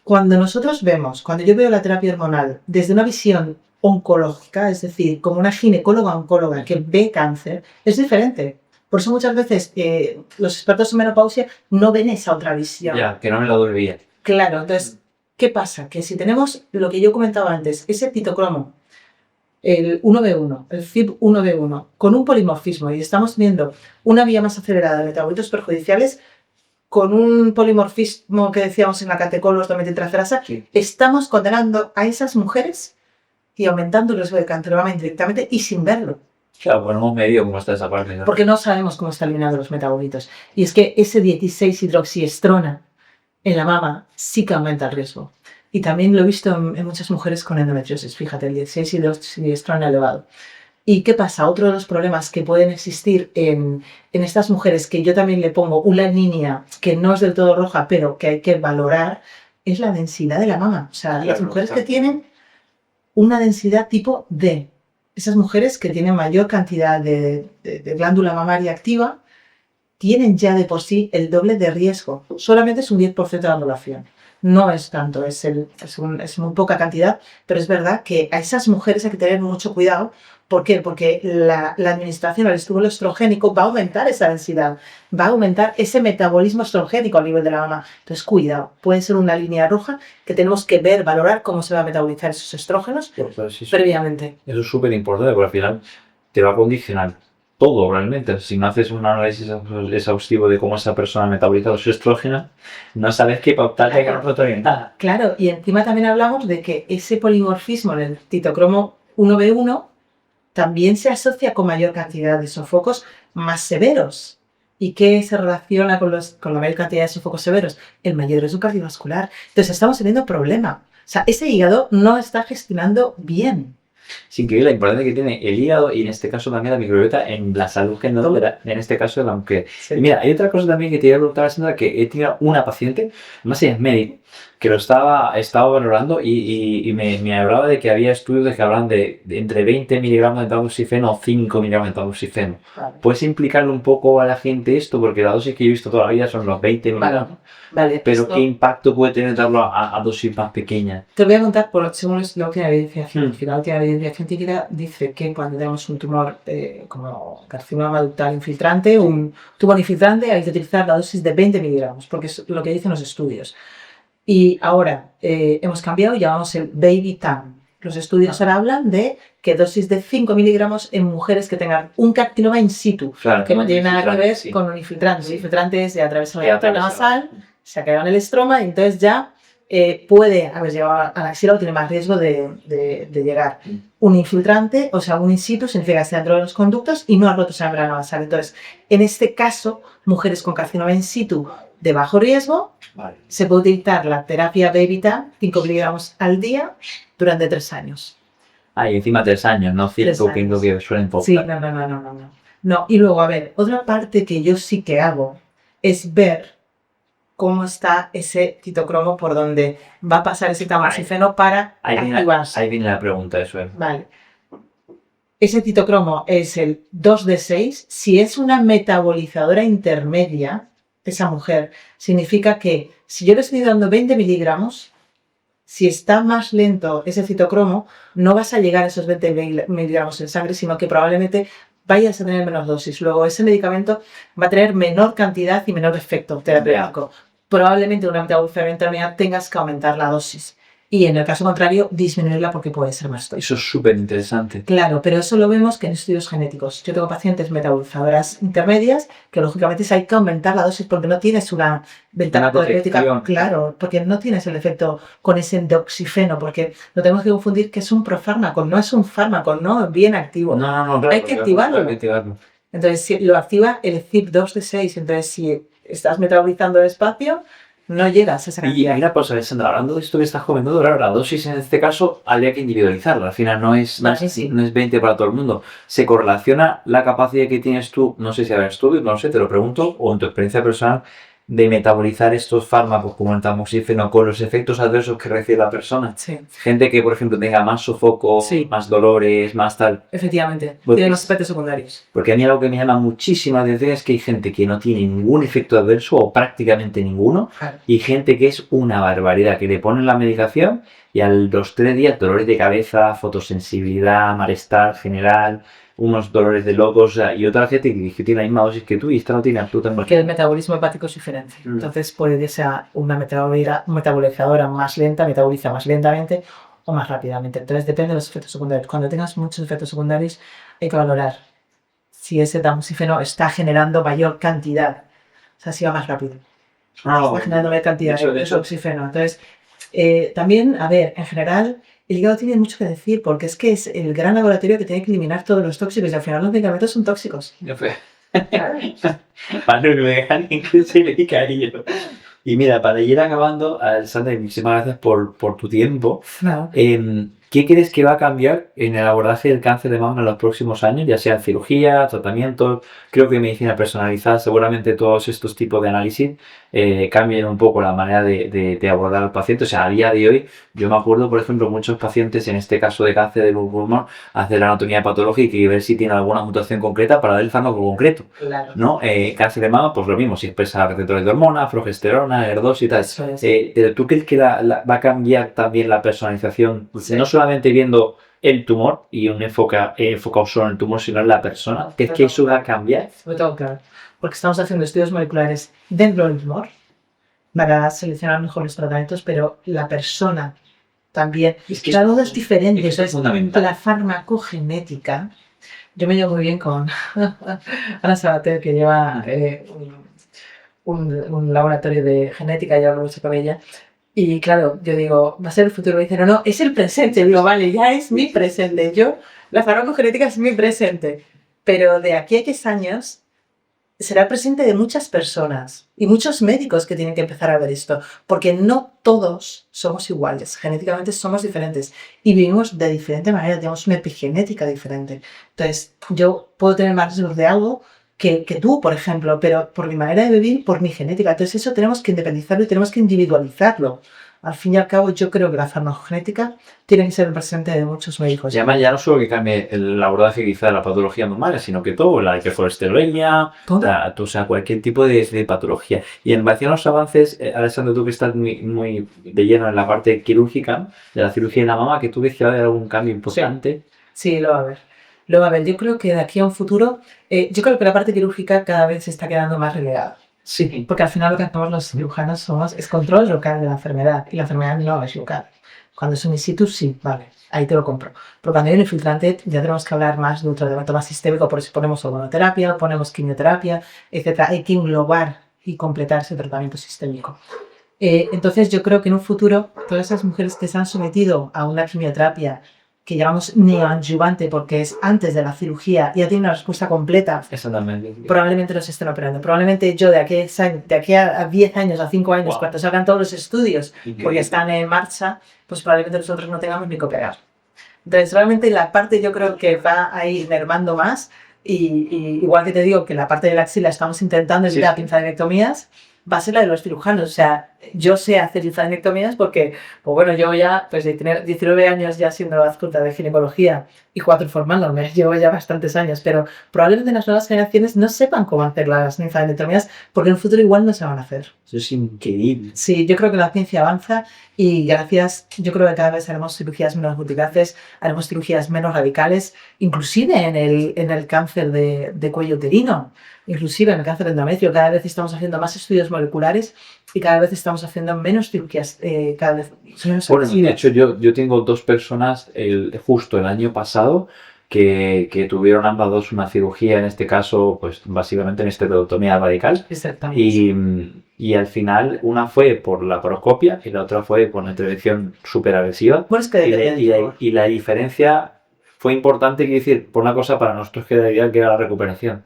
Cuando yo veo la terapia hormonal desde una visión oncológica, es decir, como una ginecóloga oncóloga que ve cáncer, es diferente. Por eso muchas veces los expertos en menopausia no ven esa otra visión. Ya, que no me la doy bien. Claro, entonces, ¿qué pasa? Que si tenemos lo que yo comentaba antes, ese citocromo, el 1B1, el CYP1B1, con un polimorfismo y estamos teniendo una vía más acelerada de metabolitos perjudiciales, con un polimorfismo que decíamos en la catecolos de metiltracerasa, estamos condenando a esas mujeres y aumentando el riesgo de cáncer de mama indirectamente y sin verlo. Claro, pues no hemos medido cómo está esa parte, ¿no? Porque no sabemos cómo están eliminando los metabolitos. Y es que ese 16-hidroxiestrona en la mama sí que aumenta el riesgo. Y también lo he visto en muchas mujeres con endometriosis, fíjate, el 16-hidroxiestrona elevado. ¿Y qué pasa? Otro de los problemas que pueden existir en estas mujeres, que yo también le pongo una línea que no es del todo roja, pero que hay que valorar, es la densidad de la mama. O sea, las mujeres que tienen una densidad tipo D, esas mujeres que tienen mayor cantidad de glándula mamaria activa, tienen ya de por sí el doble de riesgo. Solamente es un 10% de la población. No es tanto, es muy poca cantidad, pero es verdad que a esas mujeres hay que tener mucho cuidado. ¿Por qué? Porque la administración del estímulo estrogénico va a aumentar esa densidad, va a aumentar ese metabolismo estrogénico a nivel de la mama. Entonces, cuidado, puede ser una línea roja que tenemos que ver, valorar cómo se va a metabolizar esos estrógenos previamente. Eso es súper importante porque al final te va a condicionar todo realmente. Si no haces un análisis exhaustivo de cómo esa persona ha metabolizado su estrógeno, no sabes qué pautarle, que no te orientar. Claro, y encima también hablamos de que ese polimorfismo en el citocromo 1B1 también se asocia con mayor cantidad de sofocos más severos. ¿Y qué se relaciona con la mayor cantidad de sofocos severos? El mayor riesgo cardiovascular. Entonces estamos teniendo problema. O sea, ese hígado no está gestionando bien. Sin que la importancia que tiene el hígado y en este caso también la microbiota en la salud general, en este caso de la mujer. Sí. Y mira, hay otra cosa también que te iba a preguntar, Sandra, que he tenido una paciente, más es médico, que lo estaba valorando y me hablaba de que había estudios de que hablan de entre 20 miligramos de tamoxifeno o 5 miligramos de tamoxifeno. Vale. ¿Puedes implicarle un poco a la gente esto? Porque la dosis que yo he visto toda la vida son los 20 miligramos. Vale, pero ¿qué impacto puede tener darlo a dosis más pequeñas? Te voy a contar, según la última evidencia científica. La última evidencia científica dice que cuando tenemos un tumor como carcinoma ductal infiltrante, un tumor infiltrante, hay que utilizar la dosis de 20 miligramos, porque es lo que dicen los estudios. Y ahora hemos cambiado y llamamos el baby TAM. Los estudios ahora hablan de que dosis de 5 miligramos en mujeres que tengan un carcinoma in situ, claro, que no tiene nada que ver con un infiltrante. El infiltrante es de atravesar la arteria nasal, se ha quedado en el estroma y entonces ya puede haber llegado a la axila o tiene más riesgo de llegar. Un infiltrante, o sea, un in situ, significa que está dentro de los conductos y no ha roto esa membrana basal. Entonces, en este caso, mujeres con carcinoma in situ de bajo riesgo, vale, se puede utilizar la terapia Baby-TAM, 5 miligramos al día, durante 3 años. Ah, y encima 3 años, no 5 que suelen poco. Sí, no. Y luego, a ver, otra parte que yo sí que hago es ver cómo está ese citocromo por donde va a pasar ese tamoxifeno para activarse. Ahí viene la pregunta, eso es. Vale. Ese citocromo es el 2D6. Si es una metabolizadora intermedia, esa mujer, significa que si yo le estoy dando 20 miligramos, si está más lento ese citocromo, no vas a llegar a esos 20 miligramos en sangre, sino que probablemente vayas a tener menos dosis. Luego, ese medicamento va a tener menor cantidad y menor efecto terapéutico. Probablemente una metabolización intermedia tengas que aumentar la dosis. Y en el caso contrario, disminuirla porque puede ser más tóxico. Eso es súper interesante. Claro, pero eso lo vemos que en estudios genéticos. Yo tengo pacientes metabolizadoras intermedias que lógicamente hay que aumentar la dosis porque no tienes una ventana terapéutica. Claro, porque no tienes el efecto con ese endoxifeno, porque lo tenemos que confundir que es un profármaco, no es un fármaco, no bien activo. No, claro, hay que activarlo. Entonces, si lo activa el CYP2D6, entonces si estás metabolizando despacio, no llegas a esa cantidad. Y hay una cosa, Alessandra, hablando de esto que estás comentando, claro, la dosis en este caso habría que individualizarla. Al final no es 20 para todo el mundo. ¿Se correlaciona la capacidad que tienes tú, no sé si habrá estudios, no sé, te lo pregunto, o en tu experiencia personal, de metabolizar estos fármacos como el tamoxifeno con los efectos adversos que recibe la persona? Sí. Gente que, por ejemplo, tenga más sofoco, más dolores, más tal. Efectivamente, tiene los efectos secundarios. Porque a mí algo que me llama muchísima atención es que hay gente que no tiene ningún efecto adverso o prácticamente ninguno, y gente que es una barbaridad, que le ponen la medicación y a los 3 días dolores de cabeza, fotosensibilidad, malestar general, unos dolores de locos, o sea, y otra gente que tiene la misma dosis que tú y esta no tiene absolutamente. Porque el metabolismo hepático es diferente. Entonces puede ser una metabolizadora más lenta, metaboliza más lentamente o más rápidamente. Entonces depende de los efectos secundarios. Cuando tengas muchos efectos secundarios hay que valorar si ese tamoxifeno está generando mayor cantidad. O sea, si va más rápido. Está generando mayor cantidad de oxígeno. Entonces, también, a ver, en general, el hígado tiene mucho que decir porque es que es el gran laboratorio que tiene que eliminar todos los tóxicos y al final los medicamentos son tóxicos. Para que me dejan incluso y cariño. Y mira, para ir acabando, Sandra, muchísimas gracias por tu tiempo. No. ¿Qué crees que va a cambiar en el abordaje del cáncer de mama en los próximos años? Ya sea cirugía, tratamiento, creo que medicina personalizada, seguramente todos estos tipos de análisis cambien un poco la manera de abordar al paciente. O sea, a día de hoy, yo me acuerdo, por ejemplo, muchos pacientes, en este caso de cáncer de pulmón, hacer la anatomía patológica y ver si tiene alguna mutación concreta para dar el fármaco concreto. Claro. ¿No? Cáncer de mama, pues lo mismo, si expresa receptores de hormona, progesterona, HER2 y tal. Eso es. Pero ¿tú crees que va a cambiar también la personalización? Sí. No solamente viendo el tumor y un enfocado solo en el tumor, sino en la persona. ¿Crees que eso va a cambiar? Sobre todo, claro. Porque estamos haciendo estudios moleculares dentro del tumor para seleccionar mejores tratamientos, pero la persona también. Es que Claro, es diferente. eso es fundamental. La farmacogenética. Yo me llevo muy bien con Ana Sabater, que lleva un laboratorio de genética, ya hablo mucho con ella. Y claro, yo digo, ¿va a ser el futuro? Y dice, no, es el presente. Digo, vale, ya es mi presente. La farmacogenética es mi presente. Pero de aquí a 10 años será el presente de muchas personas y muchos médicos que tienen que empezar a ver esto. Porque no todos somos iguales. Genéticamente somos diferentes. Y vivimos de diferente manera. Tenemos una epigenética diferente. Entonces, yo puedo tener más riesgos de algo que tú, por ejemplo, pero por mi manera de vivir, por mi genética. Entonces eso tenemos que independizarlo y tenemos que individualizarlo. Al fin y al cabo, yo creo que la farmacogenética tiene que ser el presente de muchos médicos. Y además ya no solo que cambie el abordaje quizá de la patología normal, sino que todo, la hipercolesterolemia, o sea, cualquier tipo de patología. Y en relación a los avances, Alessandro, tú que estás muy de lleno en la parte quirúrgica, de la cirugía de la mama, que tú ves que va a haber algún cambio importante. Sí, lo va a haber. Yo creo que de aquí a un futuro, yo creo que la parte quirúrgica cada vez se está quedando más relegada. Sí. Porque al final lo que hacemos los cirujanos es control local de la enfermedad, y la enfermedad no es local. Cuando es un in situ, sí, vale, ahí te lo compro. Pero cuando hay un infiltrante, ya tenemos que hablar más de un tratamiento más sistémico, por eso ponemos hormonoterapia, ponemos quimioterapia, etc. Hay que englobar y completar ese tratamiento sistémico. Entonces yo creo que en un futuro, todas esas mujeres que se han sometido a una quimioterapia que llamamos neoadyuvante porque es antes de la cirugía y ya tiene una respuesta completa, Exactamente. probablemente los estén operando. Probablemente yo de aquí a 10 años, a 5 años, cuando salgan todos los estudios, porque están en marcha, pues probablemente nosotros no tengamos ni que operar. Entonces, realmente la parte yo creo que va a ir mermando más y igual que te digo que la parte de la axila estamos intentando evitar pinzadenectomías, va a ser la de los cirujanos. O sea, yo sé hacer pinzadenectomías porque, pues bueno, yo ya, pues de tener 19 años ya siendo adjunta de ginecología y 4 formándome, llevo ya bastantes años, pero probablemente las nuevas generaciones no sepan cómo hacer las pinzadenectomías porque en el futuro igual no se van a hacer. Eso es increíble. Sí, yo creo que la ciencia avanza y gracias, yo creo que cada vez haremos cirugías menos multicaces, haremos cirugías menos radicales, inclusive en el cáncer de cuello uterino, inclusive en el cáncer de endometrio. Cada vez estamos haciendo más estudios moleculares y cada vez estamos haciendo menos cirugías. Cada vez. Bueno, de hecho yo tengo 2 personas justo el año pasado que tuvieron ambas dos una cirugía, en este caso, pues básicamente en esterotomía radical. Y al final una fue por la laparoscopia y la otra fue por una intervención súper agresiva. Bueno, es que y la diferencia fue importante, quiero decir, por una cosa para nosotros que era la recuperación.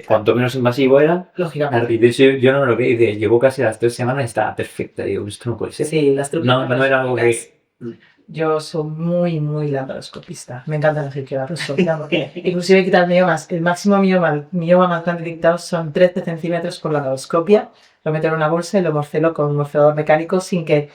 Cuanto menos invasivo era, lógicamente. Y de hecho yo no me lo creí, llegó casi a las 3 semanas y estaba perfecta. Digo, esto no puede ser. Sí, las no era algo que... Yo soy muy laparoscopista. Me encanta la cirugía laparoscópica porque inclusive quitar miomas. El máximo mioma más grande detectado son 13 centímetros por la laparoscopia. Lo meto en una bolsa y lo morcelo con un morcedor mecánico sin que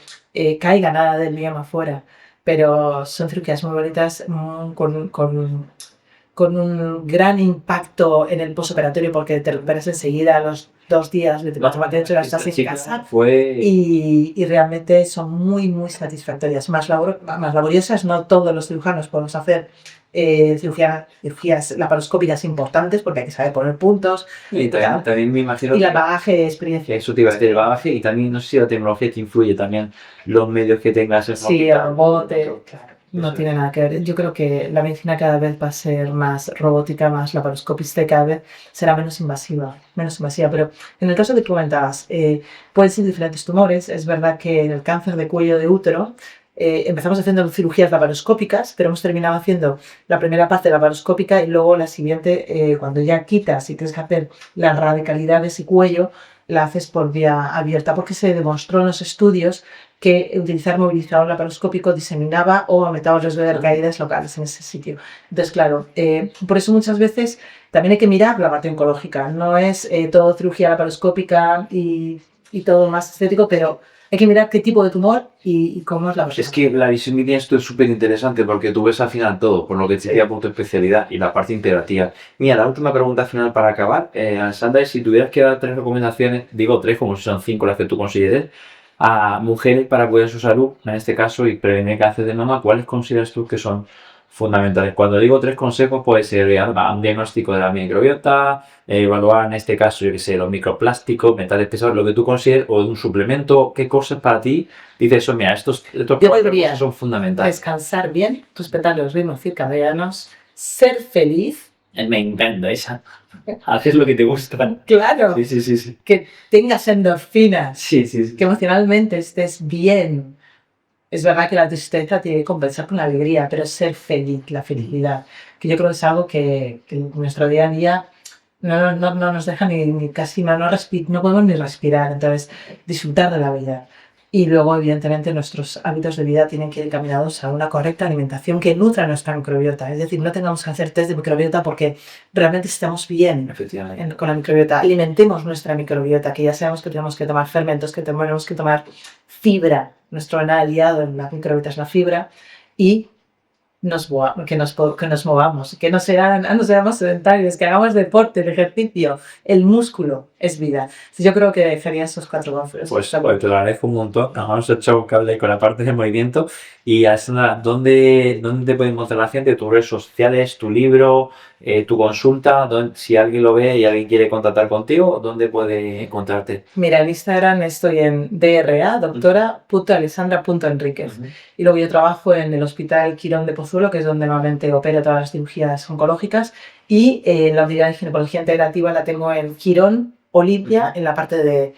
caiga nada del mioma fuera. Pero son cirugías muy bonitas, con un gran impacto en el postoperatorio porque te recuperas enseguida a los 2 días, 24 horas estás en casa y realmente son muy satisfactorias, más laboriosas. No todos los cirujanos podemos hacer cirugías laparoscópicas importantes porque hay que saber poner puntos. Y también me imagino Y el que bagaje de experiencia. eso te iba a decir, el bagaje, y también no sé si la tecnología te influye también, los medios que tengas en Sí, el robot, claro. no Eso tiene nada que ver. Yo creo que la medicina cada vez va a ser más robótica, más laparoscopista y cada vez será menos invasiva, menos invasiva. Pero en el caso que tú comentabas, pueden ser diferentes tumores. Es verdad que en el cáncer de cuello de útero empezamos haciendo cirugías laparoscópicas, pero hemos terminado haciendo la primera parte laparoscópica y luego la siguiente, cuando ya quitas y tienes que hacer las radicalidades y cuello, la haces por vía abierta, porque se demostró en los estudios que utilizar movilizador laparoscópico diseminaba o aumentaba el riesgo de recaídas locales en ese sitio. Entonces, claro, por eso muchas veces también hay que mirar la parte oncológica. No es todo cirugía laparoscópica y todo más estético, pero hay que mirar qué tipo de tumor y cómo es la persona. Es que la visión que tienes tú es súper interesante porque tú ves al final todo, por lo que te decía por tu especialidad y la parte integrativa. Mira, la última pregunta final para acabar, Alessandra, es si tuvieras que dar 3 recomendaciones, digo 3 como si son 5 las que tú consideres, a mujeres para cuidar su salud, en este caso, y prevenir cáncer de mama, ¿cuáles consideras tú que son fundamentales? Cuando digo 3 consejos, puede ser un diagnóstico de la microbiota, evaluar en este caso, yo que sé, los microplásticos, metales pesados, lo que tú consideres, o de un suplemento, ¿qué cosas para ti dices eso? Mira, estos Yo 4 diría cosas son fundamentales. descansar bien, respetar los ritmos circadianos, ser feliz. Me encanta esa. Haces lo que te gusta. Claro, Sí. que tengas endorfinas, Sí. que emocionalmente estés bien. Es verdad que la tristeza tiene que compensar con la alegría, pero ser feliz, la felicidad, que yo creo que es algo que en nuestro día a día no nos deja ni casi, no podemos ni respirar, entonces disfrutar de la vida. Y luego, evidentemente, nuestros hábitos de vida tienen que ir encaminados a una correcta alimentación que nutra nuestra microbiota. Es decir, no tengamos que hacer test de microbiota porque realmente estamos bien Efectivamente. con la microbiota. Alimentemos nuestra microbiota, que ya sabemos que tenemos que tomar fermentos, que tenemos que tomar fibra. Nuestro gran aliado en la microbiota es la fibra. Y que nos movamos, que no seamos sedentarios, que hagamos deporte, el ejercicio, el músculo es vida. Yo creo que serían esos 4 consejos. Pues te lo agradezco un montón. Nos hemos echado un cable con la parte del movimiento. Y Alessandra, ¿dónde te puede encontrar la gente? ¿Tus redes sociales, tu libro, tu consulta? Si alguien lo ve y alguien quiere contactar contigo, ¿dónde puede encontrarte? Mira, en Instagram estoy en DRA, doctora.alessandra.enriquez. Y luego yo trabajo en el Hospital Quirón de Pozuelo, que es donde normalmente opero todas las cirugías oncológicas. Y la unidad de ginecología integrativa la tengo en Quirón, Olimpia, en la parte de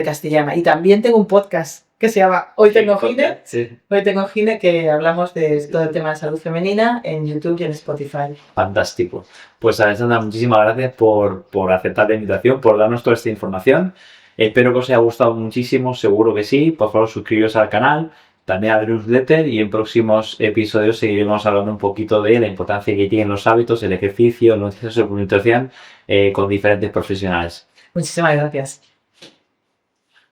castellana. Y también tengo un podcast que se llama Hoy Tengo Gine. Sí. Hoy Tengo Gine, que hablamos de todo el tema de salud femenina en YouTube y en Spotify. Fantástico. Pues Alessandra, muchísimas gracias por aceptar la invitación, por darnos toda esta información. Espero que os haya gustado muchísimo, seguro que sí. Por favor, suscribiros al canal, también al newsletter, y en próximos episodios seguiremos hablando un poquito de la importancia que tienen los hábitos, el ejercicio, la nutrición con diferentes profesionales. Muchísimas gracias.